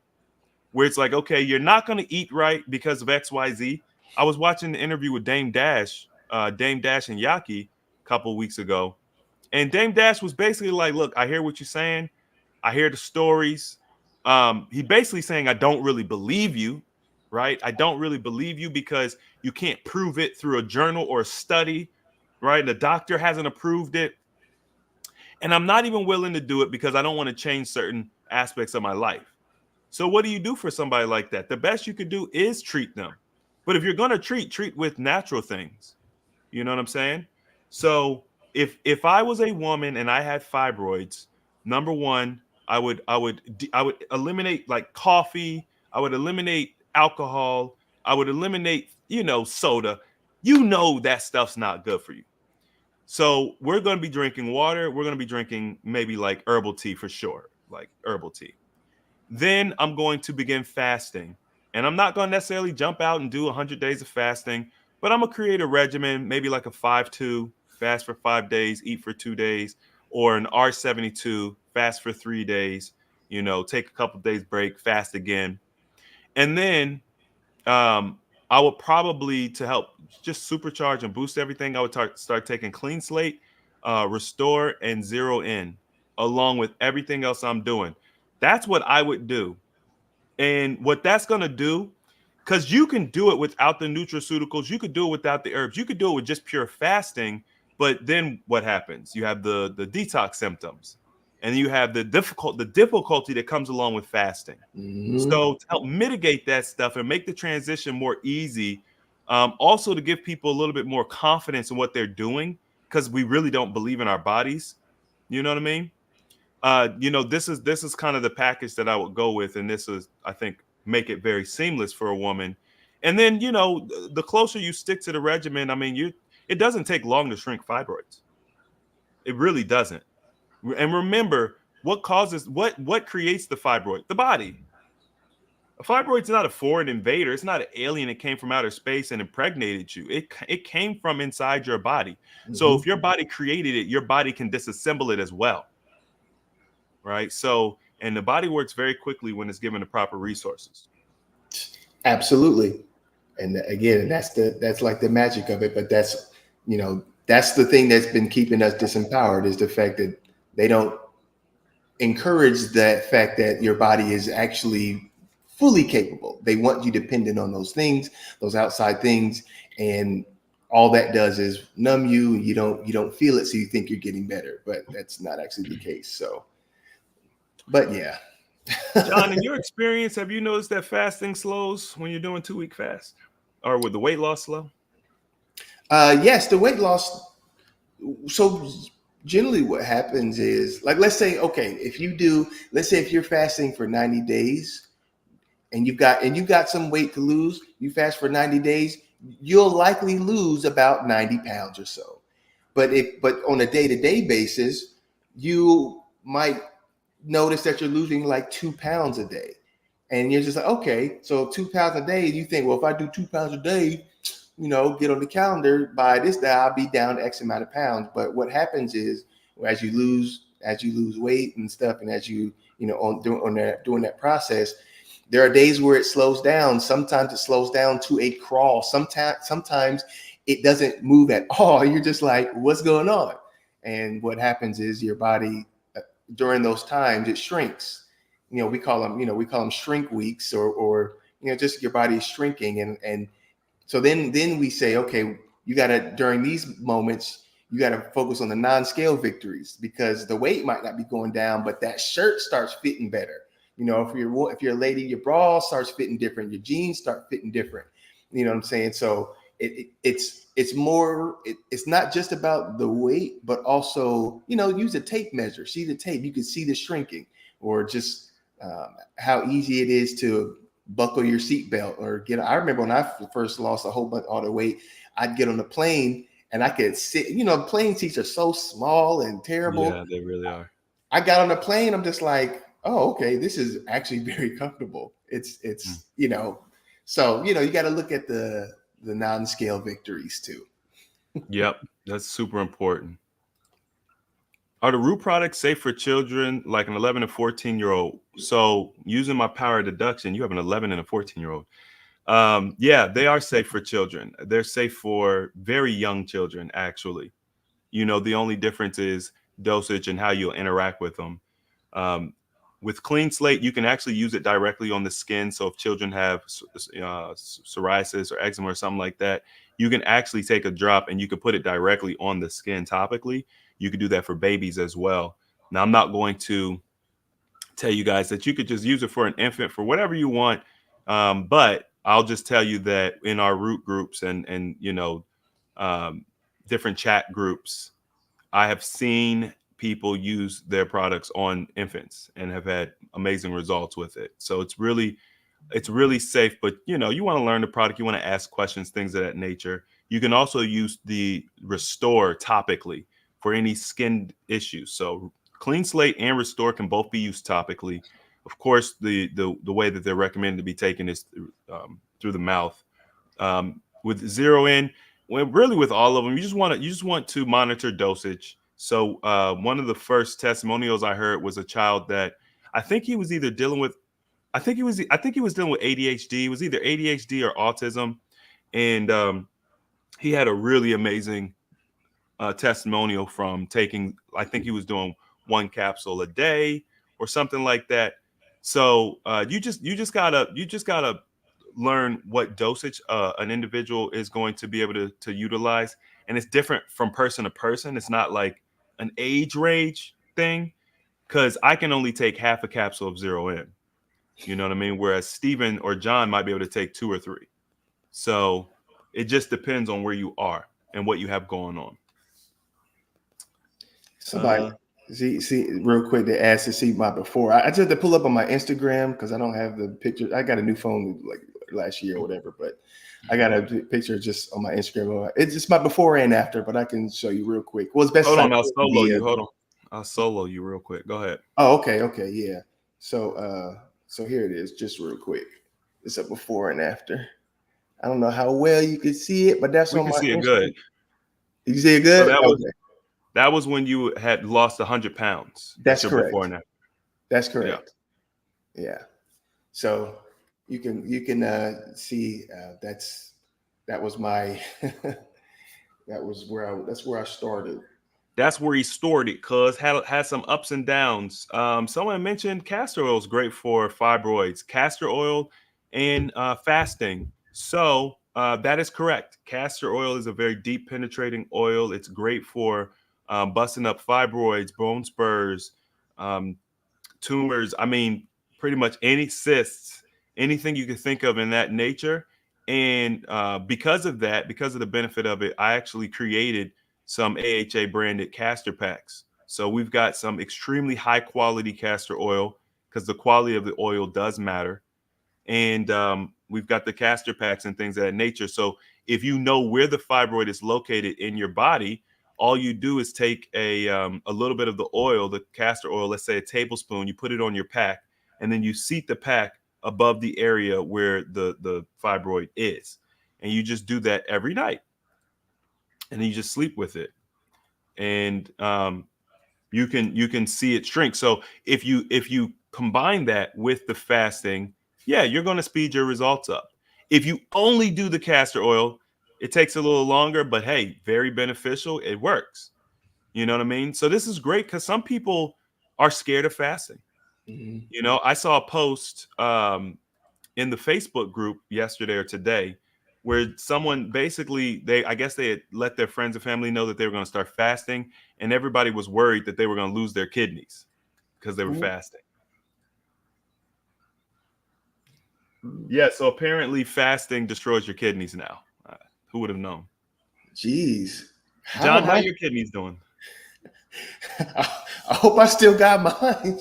where it's like, okay, you're not going to eat right because of XYZ. I was watching the interview with Dame Dash and Yaki a couple weeks ago. And Dame Dash was basically like, look, I hear what you're saying. I hear the stories. He basically saying, I don't really believe you, right? I don't really believe you because you can't prove it through a journal or a study, right? The doctor hasn't approved it. And I'm not even willing to do it because I don't want to change certain aspects of my life. So what do you do for somebody like that? The best you could do is treat them. But if you're going to treat with natural things. You know what I'm saying? So if I was a woman and I had fibroids, number one, I would eliminate like coffee. I would eliminate alcohol. I would eliminate, soda. That stuff's not good for you. So we're going to be drinking water. We're going to be drinking maybe like herbal tea for sure, like herbal tea. Then I'm going to begin fasting. And I'm not going to necessarily jump out and do 100 days of fasting, but I'm going to create a regimen, maybe like a 5-2, fast for 5 days, eat for 2 days, or an R72, fast for 3 days, take a couple of days break, fast again. And then I would probably, to help just supercharge and boost everything, I would start taking Clean Slate, Restore, and Zero In, along with everything else I'm doing. That's what I would do. And what that's going to do, because you can do it without the nutraceuticals, you could do it without the herbs, you could do it with just pure fasting. But then what happens? You have the detox symptoms, and you have the difficulty that comes along with fasting. Mm-hmm. So to help mitigate that stuff and make the transition more easy, also to give people a little bit more confidence in what they're doing, because we really don't believe in our bodies. You know what I mean? This is kind of the package that I would go with, and this is, I think, make it very seamless for a woman. And then, the closer you stick to the regimen, I mean, it doesn't take long to shrink fibroids. It really doesn't. And remember, what creates the fibroid? The body. A fibroid's not a foreign invader. It's not an alien that came from outer space and impregnated you. It came from inside your body. Mm-hmm. So if your body created it, your body can disassemble it as well. Right. So, and the body works very quickly when it's given the proper resources. Absolutely. And again, that's like the magic of it. But that's the thing that's been keeping us disempowered, is the fact that they don't encourage that fact that your body is actually fully capable. They want you dependent on those things, those outside things. And all that does is numb you. You don't feel it. So you think you're getting better, but that's not actually the case. So. But yeah. John, in your experience, have you noticed that fasting slows when you're doing 2-week fast, or would the weight loss slow? Yes, the weight loss. So generally what happens is, like, let's say if you're fasting for 90 days and you've got some weight to lose, you fast for 90 days, you'll likely lose about 90 pounds or so. But on a day-to-day basis, you might notice that you're losing like 2 pounds a day, and you're just like, okay, so 2 pounds a day. You think, well, if I do 2 pounds a day, get on the calendar, by this day I'll be down X amount of pounds. But what happens is, as you lose weight and stuff, and as doing that process, there are days where it slows down. Sometimes it slows down to a crawl. Sometimes it doesn't move at all. You're just like, what's going on? And what happens is your body, during those times, it shrinks. We call them shrink weeks, or just your body is shrinking. And so then we say, okay, you gotta, during these moments, you gotta focus on the non-scale victories, because the weight might not be going down, but that shirt starts fitting better. If you're a lady, your bra starts fitting different, your jeans start fitting different. You know what I'm saying? So it's not just about the weight, but also, use a tape measure, see the tape, you can see the shrinking, or just how easy it is to buckle your seatbelt, or I remember when I first lost a whole bunch all the weight, I'd get on the plane and I could sit, plane seats are so small and terrible. Yeah, they really are. I got on the plane, I'm just like, oh, okay, this is actually very comfortable. It's so, you got to look at the non-scale victories too. Yep, that's super important. Are the root products safe for children like an 11 and 14-year-old? So using my power of deduction, you have an 11 and a 14-year-old. Yeah, they are safe for children. They're safe for very young children, actually. You know, the only difference is dosage and how you'll interact with them. With Clean Slate, you can actually use it directly on the skin. So if children have psoriasis or eczema or something like that, you can actually take a drop and you can put it directly on the skin topically. You could do that for babies as well. Now, I'm not going to tell you guys that you could just use it for an infant for whatever you want. But I'll just tell you that in our root groups and you know, different chat groups, I have seen people use their products on infants and have had amazing results with it. So it's really safe, but you know, you want to learn the product, you want to ask questions, things of that nature. You can also use the Restore topically for any skin issues. So Clean Slate and Restore can both be used topically. Of course, the way that they're recommended to be taken is through the mouth. With Zero In, well, really with all of them, you just want to monitor dosage. So one of the first testimonials I heard was a child that I think he was either dealing with, I think he was dealing with ADHD. It was either ADHD or autism, and he had a really amazing testimonial from taking. I think he was doing 1 capsule a day or something like that. So you just gotta learn what dosage an individual is going to be able to utilize, and it's different from person to person. It's not like an age range thing, because I can only take half a capsule of Zero In. You know what I mean? Whereas Stephen or John might be able to take 2 or 3. So it just depends on where you are and what you have going on. Somebody see real quick, they asked to see my before. I just had to pull up on my Instagram because I don't have the picture. I got a new phone like last year or whatever, but I got a picture just on my Instagram. It's just my before and after, but I can show you real quick. Well, it's best. Hold on, I'll solo you. Hold on, I'll solo you real quick. Go ahead. Oh, okay, yeah. So so here it is, just real quick. It's a before and after. I don't know how well you can see it, but that's We on can my see it Instagram. good. You see it good? So Okay. that was when you had lost 100 pounds. That's your correct. Before and after. That's correct. Yeah. So you can see that was my that's where I started. That's where he stored it, cuz had some ups and downs. Someone mentioned castor oil is great for fibroids, castor oil and fasting. So that is correct. Castor oil is a very deep penetrating oil. It's great for busting up fibroids, bone spurs, tumors. I mean, pretty much any cysts, anything you can think of in that nature. And because of that, because of the benefit of it, I actually created some AHA branded castor packs. So we've got some extremely high quality castor oil, because the quality of the oil does matter. And we've got the castor packs and things of that nature. So if you know where the fibroid is located in your body, all you do is take a little bit of the oil, the castor oil, let's say a tablespoon, you put it on your pack, and then you seat the pack above the area where the fibroid is. And you just do that every night. And then you just sleep with it. And you can see it shrink. So if you combine that with the fasting, yeah, you're going to speed your results up. If you only do the castor oil, it takes a little longer, but hey, very beneficial. It works. You know what I mean? So this is great because some people are scared of fasting. Mm-hmm. You know, I saw a post in the Facebook group yesterday or today where someone basically, I guess they had let their friends and family know that they were going to start fasting, and everybody was worried that they were going to lose their kidneys because they were fasting. Yeah, so apparently fasting destroys your kidneys now. Who would have known? Jeez. John, how your kidneys doing? I hope I still got mine.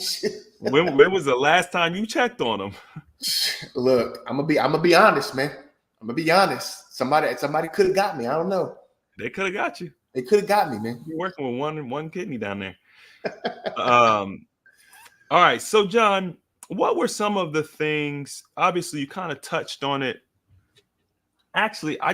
When was the last time you checked on them? Look, I'm gonna be honest, man. I'm gonna be honest. Somebody could have got me. I don't know. They could have got you. They could have got me, man. You're working with one kidney down there. All right. So, John, what were some of the things? Obviously, you kind of touched on it. Actually, I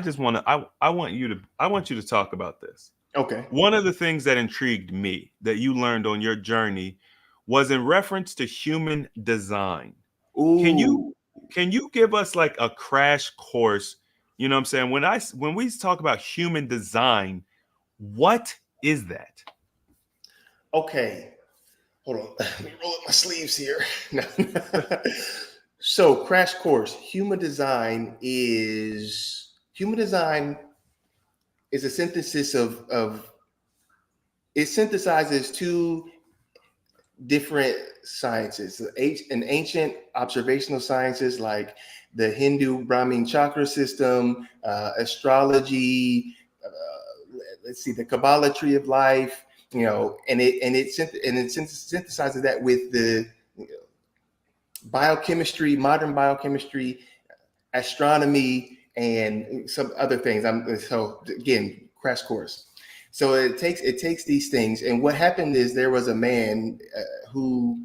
want you to talk about this. Okay. One of the things that intrigued me that you learned on your journey was in reference to human design. Can you Ooh. can you give us like a crash course? You know what I'm saying? When we talk about human design, what is that? Okay. Hold on. Let me roll up my sleeves here. So, crash course. Human design is a synthesis of it synthesizes two different sciences, an ancient observational sciences like the Hindu Brahmin chakra system, astrology, let's see, the Kabbalah tree of life, and it synthesizes that with the biochemistry, modern biochemistry, astronomy, and some other things. So again, crash course. So it takes these things, and what happened is there was a man who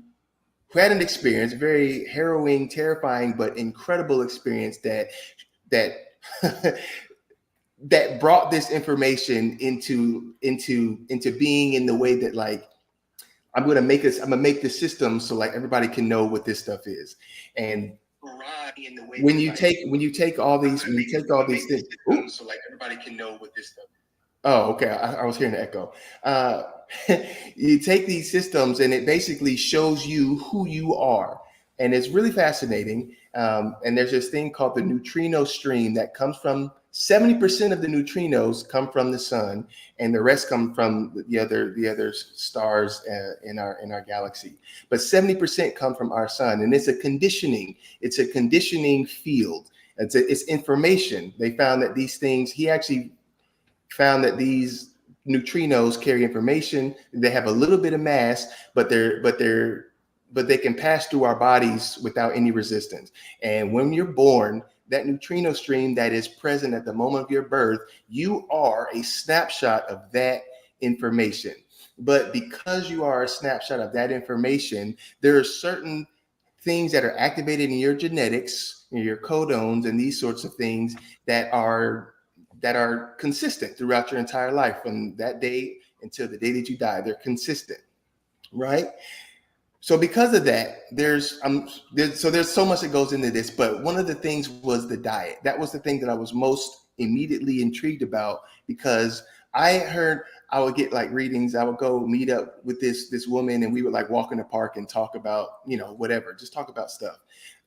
had an experience, very harrowing, terrifying, but incredible experience that that brought this information into being in the way that, like, I'm gonna make the system so like everybody can know what this stuff is. And when you take all these things, ooh, so like everybody can know what this stuff is. Oh, okay. I was hearing the echo. You take these systems and it basically shows you who you are. And it's really fascinating. And there's this thing called the neutrino stream that comes from 70% of the neutrinos come from the sun, and the rest come from the other stars in our galaxy. But 70% come from our sun, and it's a conditioning field. It's information. They found that these things. He actually found that these neutrinos carry information. They have a little bit of mass, but they can pass through our bodies without any resistance. And when you're born, that neutrino stream that is present at the moment of your birth, you are a snapshot of that information. But because you are a snapshot of that information, there are certain things that are activated in your genetics, in your codons, and these sorts of things that are consistent throughout your entire life, from that day until the day that you die. They're consistent, right? So because of that, there's so much that goes into this, but one of the things was the diet. That was the thing that I was most immediately intrigued about, because I heard I would get like readings. I would go meet up with this woman, and we would like walk in the park and talk about, whatever, just talk about stuff.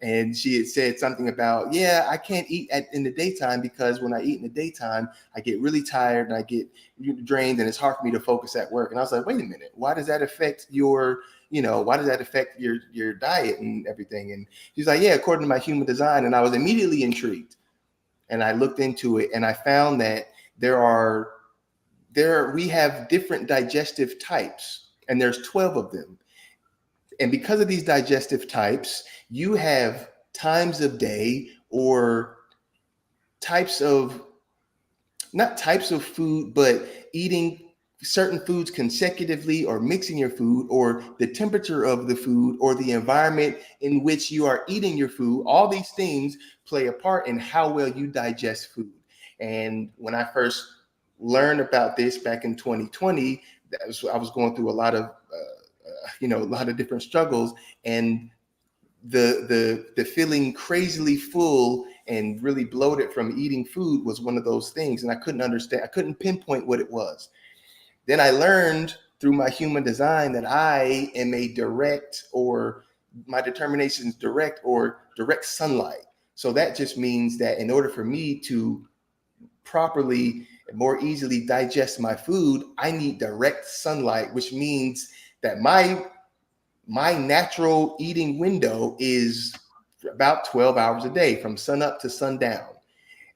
And she had said something about, yeah, I can't eat in the daytime because when I eat in the daytime, I get really tired and I get drained, and it's hard for me to focus at work. And I was like, wait a minute, why does that affect your diet and everything? And she's like, yeah, according to my human design. And I was immediately intrigued, and I looked into it, and I found that we have different digestive types, and there's 12 of them. And because of these digestive types, you have times of day, or not types of food, but eating certain foods consecutively, or mixing your food, or the temperature of the food, or the environment in which you are eating your food. All these things play a part in how well you digest food. And when I first learned about this back in 2020, I was going through a lot of different struggles, and the feeling crazily full and really bloated from eating food was one of those things. And I couldn't pinpoint what it was. Then I learned through my human design that I am my determination is direct sunlight. So that just means that in order for me to properly and more easily digest my food, I need direct sunlight, which means that my natural eating window is about 12 hours a day, from sun up to sundown,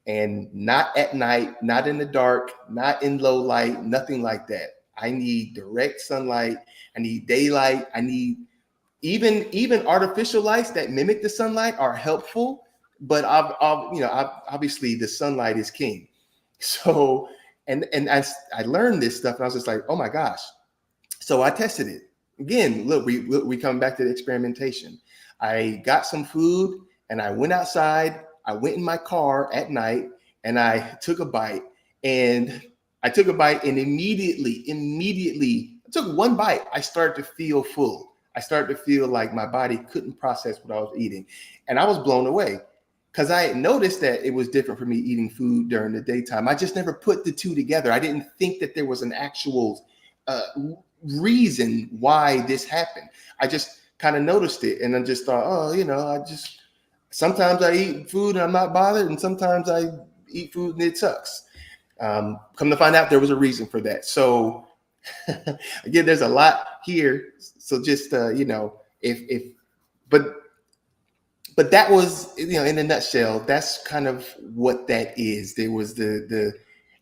and not at night, not in the dark, not in low light, nothing like that. I need direct sunlight. I need daylight. I need even artificial lights that mimic the sunlight are helpful, but obviously the sunlight is king. So, and as I learned this stuff, and I was just like, oh my gosh. So I tested it. Again, look, we come back to the experimentation. I got some food, and I went outside. I went in my car at night, and I took a bite, and I took a bite and immediately, I took one bite. I started to feel full. I started to feel like my body couldn't process what I was eating. And I was blown away because I had noticed that it was different for me eating food during the daytime. I just never put the two together. I didn't think that there was an actual reason why this happened. I just kind of noticed it. And I just thought, oh, sometimes I eat food and I'm not bothered. And sometimes I eat food and it sucks. Come to find out there was a reason for that. So again, there's a lot here. So just, but that was, in a nutshell, that's kind of what that is. There was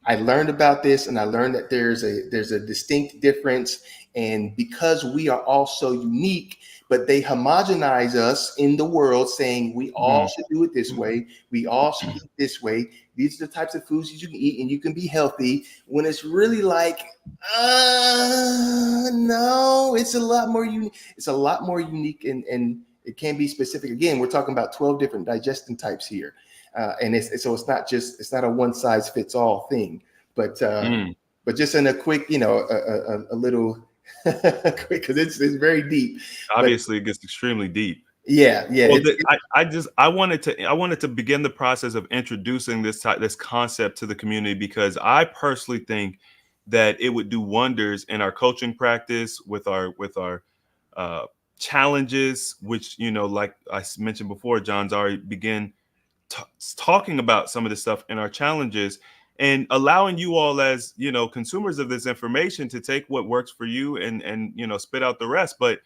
I learned about this, and I learned that there's a distinct difference. And because we are all so unique, but they homogenize us in the world, saying we all should do it this way. We all should eat this way. These are the types of foods you can eat and you can be healthy. When it's really like, no, it's a lot more unique. It's a lot more unique, and it can be specific. Again, we're talking about 12 different digestion types here. And it's not a one size fits all thing, but just in a quick, a little quick, because it's very deep. Obviously, it gets extremely deep. Yeah. Well, I wanted to begin the process of introducing this concept to the community, because I personally think that it would do wonders in our coaching practice with our challenges, which, like I mentioned before, John's already began talking about some of this stuff in our challenges, and allowing you all as, consumers of this information to take what works for you and spit out the rest. But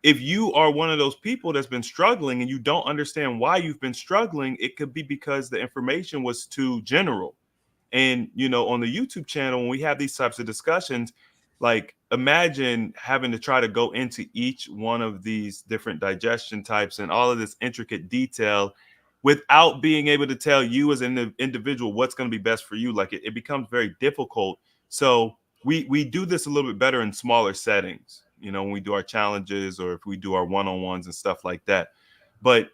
if you are one of those people that's been struggling and you don't understand why you've been struggling, it could be because the information was too general. And, on the YouTube channel, when we have these types of discussions, like, imagine having to try to go into each one of these different digestion types and all of this intricate detail without being able to tell you as an individual what's going to be best for you. Like, it becomes very difficult. So we do this a little bit better in smaller settings, when we do our challenges or if we do our one-on-ones and stuff like that. But,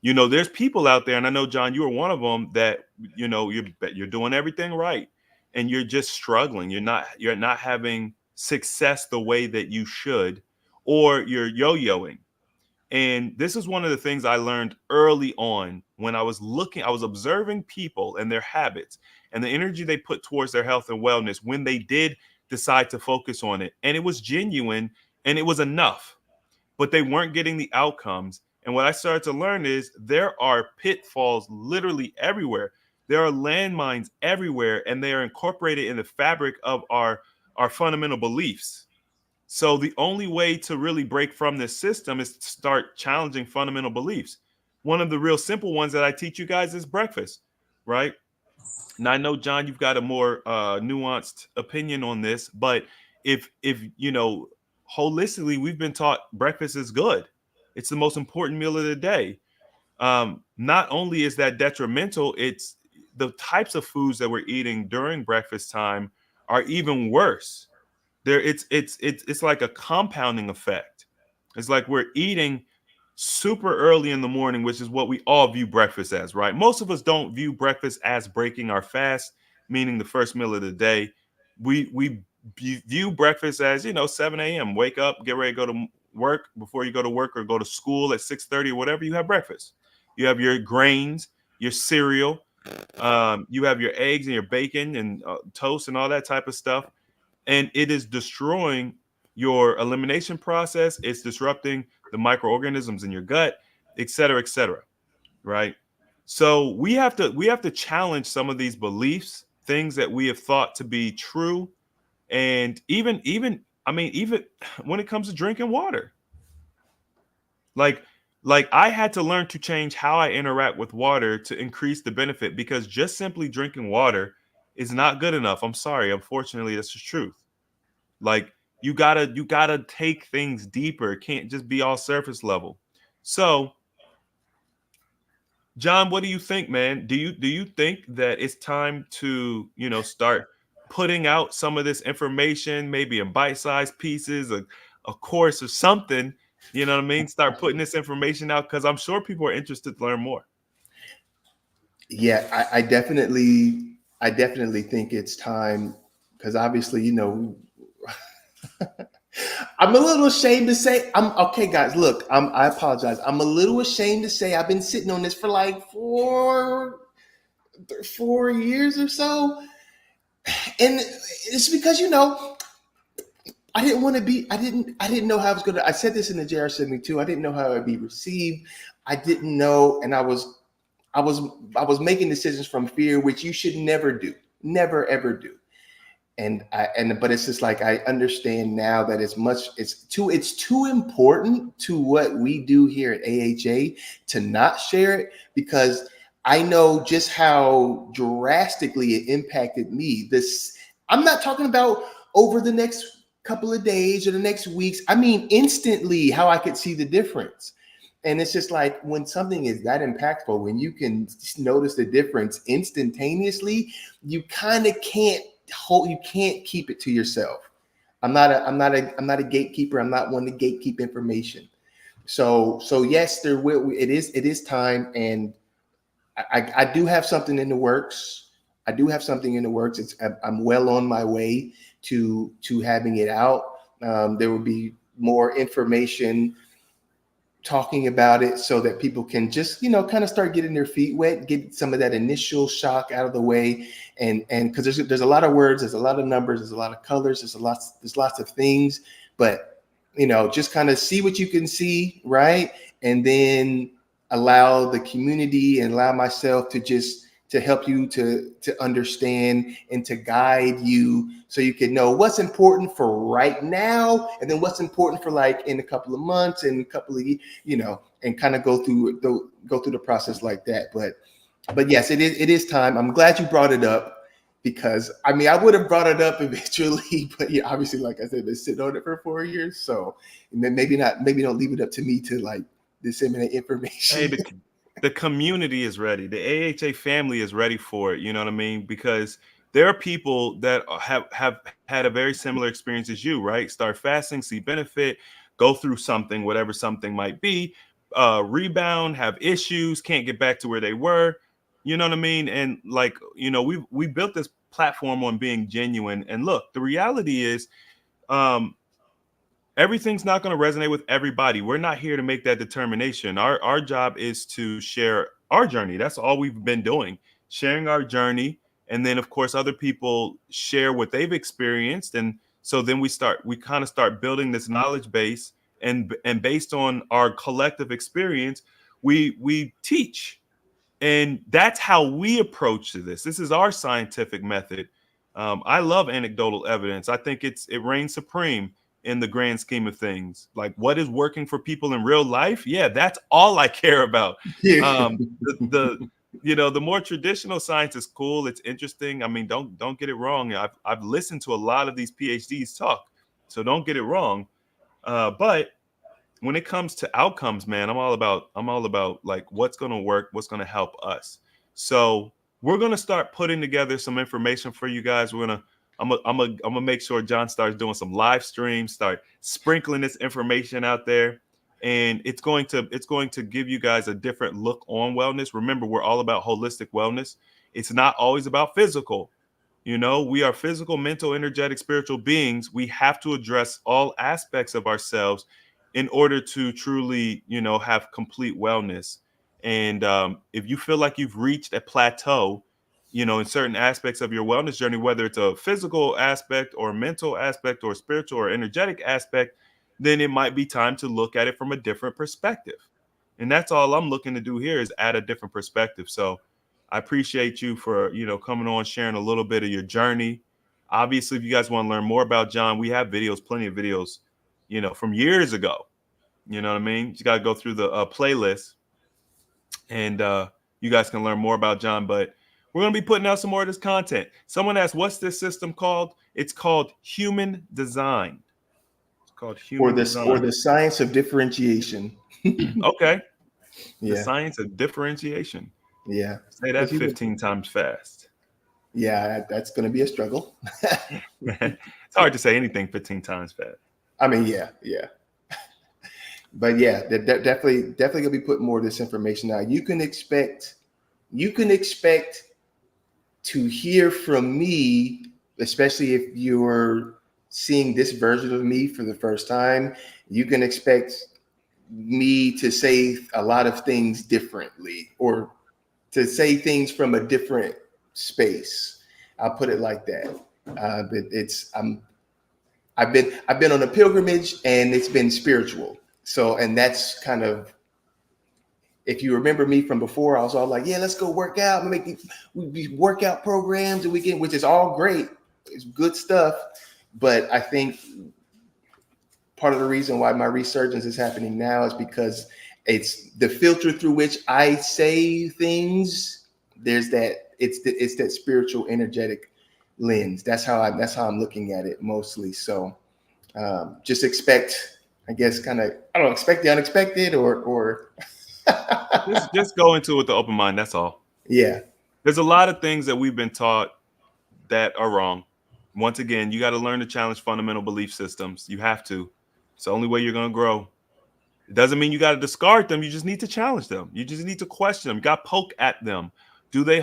there's people out there, and I know, John, you are one of them, that, you're doing everything right and you're just struggling. You're not having success the way that you should, or you're yo-yoing. And this is one of the things I learned early on when I was observing people and their habits and the energy they put towards their health and wellness when they did decide to focus on it. And it was genuine and it was enough, but they weren't getting the outcomes. And what I started to learn is there are pitfalls literally everywhere. There are landmines everywhere, and they are incorporated in the fabric of our fundamental beliefs. So the only way to really break from this system is to start challenging fundamental beliefs. One of the real simple ones that I teach you guys is breakfast, right? Now, I know, John, you've got a more nuanced opinion on this, but if holistically, we've been taught breakfast is good. It's the most important meal of the day. Not only is that detrimental, it's the types of foods that we're eating during breakfast time are even worse. It's like a compounding effect. It's like we're eating super early in the morning, which is what we all view breakfast as, right? Most of us don't view breakfast as breaking our fast, meaning the first meal of the day. We view breakfast as, 7 a.m. Wake up, get ready to go to work. Before you go to work or go to school at 6:30 or whatever, you have breakfast. You have your grains, your cereal, you have your eggs and your bacon and toast and all that type of stuff. And it is destroying your elimination process. It's disrupting the microorganisms in your gut, et cetera, right? So we have to challenge some of these beliefs, things that we have thought to be true. And even when it comes to drinking water, like I had to learn to change how I interact with water to increase the benefit, because just simply drinking water is not good enough. I'm sorry. Unfortunately, that's the truth. Like, you gotta take things deeper. It can't just be all surface level. So, John, what do you think, man? Do you think that it's time to, start putting out some of this information, maybe in bite-sized pieces, a course or something, you know what I mean? Start putting this information out, because I'm sure people are interested to learn more. Yeah, I definitely I definitely think it's time, because obviously, you know, I'm a little ashamed to say, okay, guys, look, I apologize. I'm a little ashamed to say I've been sitting on this for like 4 years or so. And it's because, you know, I didn't want to be, I didn't know how I was going to, I said this in the JR72. I didn't know how it would be received. I didn't know. And I was making decisions from fear, which you should never do, never, ever do. But it's just like, I understand now that it's too important to what we do here at AHA to not share it, because I know just how drastically it impacted me. I'm not talking about over the next couple of days or the next weeks. I mean, instantly, how I could see the difference. And it's just like, when something is that impactful, when you can notice the difference instantaneously, you kind of can't keep it to yourself. I'm not a gatekeeper. I'm not one to gatekeep information. So yes, it is time. And I do have something in the works. I'm well on my way to having it out. There will be more information talking about it, so that people can just, you know, kind of start getting their feet wet, get some of that initial shock out of the way. And because there's a lot of words, there's a lot of numbers, there's a lot of colors, there's lots of things, but, you know, just kind of see what you can see, right? And then allow the community and allow myself to help you to understand and to guide you, so you can know what's important for right now, and then what's important for like in a couple of months and a couple of, you know, and kind of go through the process like that. But yes, it is time. I'm glad you brought it up, because I mean, I would have brought it up eventually, but yeah, obviously, like I said, been sitting on it for 4 years, so maybe don't leave it up to me to like disseminate information. Hey, the community is ready. The AHA family is ready for it. You know what I mean? Because there are people that have had a very similar experience as you, right? Start fasting, see benefit, go through something, whatever something might be, rebound, have issues, can't get back to where they were. You know what I mean? And like, you know, we built this platform on being genuine. And look, the reality is, everything's not going to resonate with everybody. We're not here to make that determination. Our job is to share our journey. That's all we've been doing, sharing our journey. And then, of course, other people share what they've experienced. And so then we kind of start building this knowledge base. And based on our collective experience, we teach. And that's how we approach this. This is our scientific method. I love anecdotal evidence. I think it reigns supreme in the grand scheme of things. Like, what is working for people in real life? Yeah, that's all I care about. The more traditional science is cool. It's interesting. I mean, don't get it wrong. I've listened to a lot of these PhDs talk, so don't get it wrong. But when it comes to outcomes, man, I'm all about like what's going to work, what's going to help us. So we're going to start putting together some information for you guys. I'm gonna make sure John starts doing some live streams, start sprinkling this information out there, and it's going to give you guys a different look on wellness. Remember, we're all about holistic wellness. It's not always about physical. You know, we are physical, mental, energetic, spiritual beings. We have to address all aspects of ourselves in order to truly, you know, have complete wellness. And if you feel like you've reached a plateau, you know, in certain aspects of your wellness journey, whether it's a physical aspect or mental aspect or spiritual or energetic aspect, then it might be time to look at it from a different perspective. And that's all I'm looking to do here, is add a different perspective. So I appreciate you for, you know, coming on, sharing a little bit of your journey. Obviously, if you guys want to learn more about John, we have videos, plenty of videos, you know, from years ago. You know what I mean? You got to go through the playlist, and you guys can learn more about John. But we're going to be putting out some more of this content. Someone asked, what's this system called? It's called human design. It's called human design. Or the science of differentiation. Okay. Yeah. The science of differentiation. Yeah. Say that 15 times fast. Yeah, that's going to be a struggle. It's hard to say anything 15 times fast. I mean, yeah. But yeah, they're definitely going to be putting more of this information out. You can expect to hear from me, especially if you're seeing this version of me for the first time, you can expect me to say a lot of things differently, or to say things from a different space. I'll put it like that. But I've been on a pilgrimage, and it's been spiritual. So, and that's kind of, if you remember me from before, I was all like, yeah, let's go work out and make these workout programs, and which is all great. It's good stuff. But I think part of the reason why my resurgence is happening now is because it's the filter through which I say things. There's that, it's that spiritual, energetic lens. That's how I'm looking at it mostly. So just expect, I guess, kind of, I don't know, expect the unexpected, or Just go into it with the open mind. That's all. yeah. There's a lot of things that we've been taught that are wrong. Once again, you got to learn to challenge fundamental belief systems. You have to. It's the only way you're going to grow. It doesn't mean you got to discard them. You just need to challenge them. You just need to question them. You got to poke at them. Do they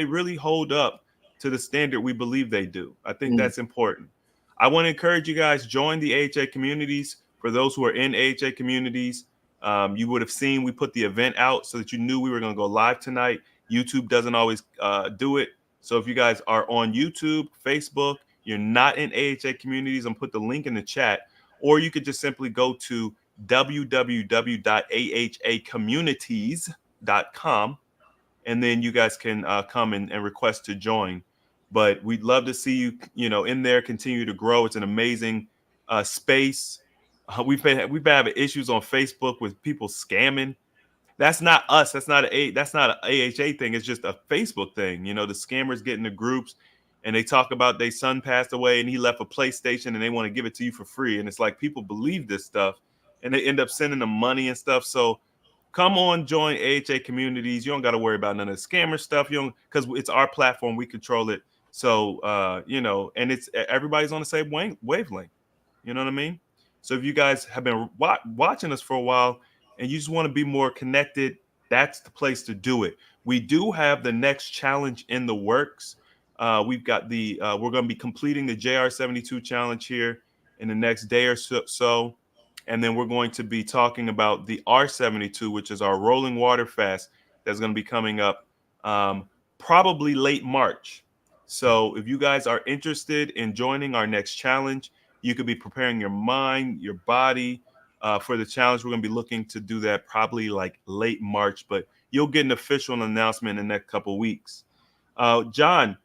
really hold up to the standard we believe they do? I think that's important. I want to encourage you guys, join the AHA communities. For those who are in AHA communities, you would have seen we put the event out so that you knew we were going to go live tonight. YouTube doesn't always do it. So if you guys are on YouTube, Facebook, you're not in AHA communities, I'm put the link in the chat, or you could just simply go to www.ahacommunities.com, and then you guys can come and request to join. But we'd love to see you, in there, continue to grow. It's an amazing space. We've been having issues on Facebook with people scamming. That's not us. That's not an AHA thing. It's just a Facebook thing. The scammers get in the groups and they talk about their son passed away and he left a PlayStation and they want to give it to you for free. And it's like people believe this stuff and they end up sending them money and stuff. So come on, join AHA communities. You don't got to worry about none of the scammer stuff. Because it's our platform. We control it. So, and it's everybody's on the same wavelength. You know what I mean? So if you guys have been watching us for a while, and you just want to be more connected, that's the place to do it. We do have the next challenge in the works. We've got we're going to be completing the JR72 challenge here in the next day or so. And then we're going to be talking about the R72, which is our rolling water fast that's going to be coming up probably late March. So if you guys are interested in joining our next challenge, you could be preparing your mind, your body, for the challenge. We're going to be looking to do that probably like late March, but you'll get an official announcement in the next couple of weeks. John,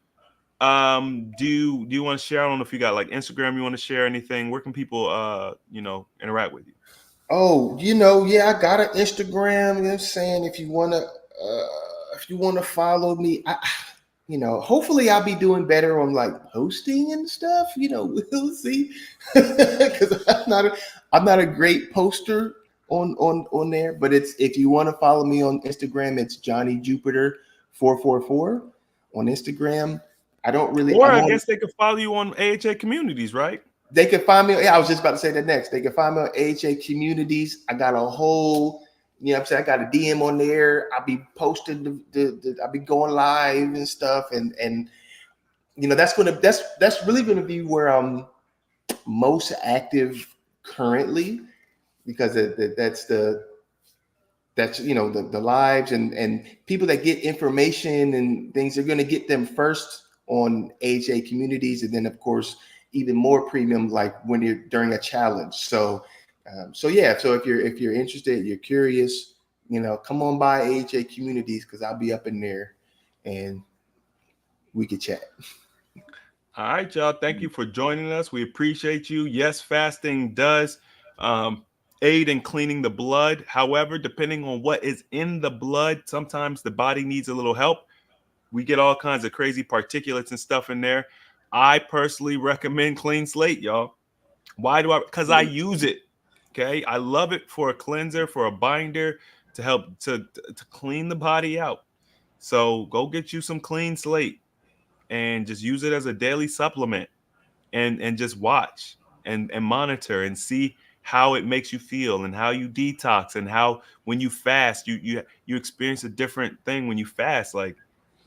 do you want to share? I don't know if you got like Instagram, you want to share anything? Where can people, interact with you? Oh, yeah, I got an Instagram. You know what I'm saying? If you want to follow me, hopefully I'll be doing better on like posting and stuff. We'll see. Because I'm not a great poster on there. But if you want to follow me on Instagram, it's Johnny Jupiter 444 on Instagram. I don't really. Or I guess they could follow you on AHA communities, right? They can find me. Yeah, I was just about to say that next. They can find me on AHA communities. I got a whole. I got a DM on there. I'll be posting I'll be going live and stuff, and that's really gonna be where I'm most active currently, because that's the lives and people that get information and things are gonna get them first on AHA communities, and then of course even more premium like when you're during a challenge. So yeah. So if you're interested, you're curious, come on by AHA communities, because I'll be up in there and we could chat. All right, y'all. Thank you for joining us. We appreciate you. Yes, fasting does aid in cleaning the blood. However, depending on what is in the blood, sometimes the body needs a little help. We get all kinds of crazy particulates and stuff in there. I personally recommend Clean Slate, y'all. Why do I? Because I use it. Okay, I love it for a cleanser, for a binder, to help to clean the body out. So go get you some Clean Slate and just use it as a daily supplement, and just watch and monitor and see how it makes you feel and how you detox, and how when you fast, you experience a different thing when you fast. Like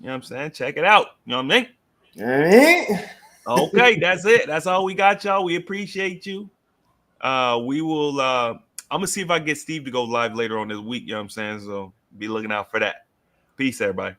You know what I'm saying? Check it out. You know what I mean? All right. Okay, that's it. That's all we got, y'all. We appreciate you. We will I'm gonna see if I can get Steve to go live later on this week. You know what I'm saying? So be looking out for that. Peace, everybody.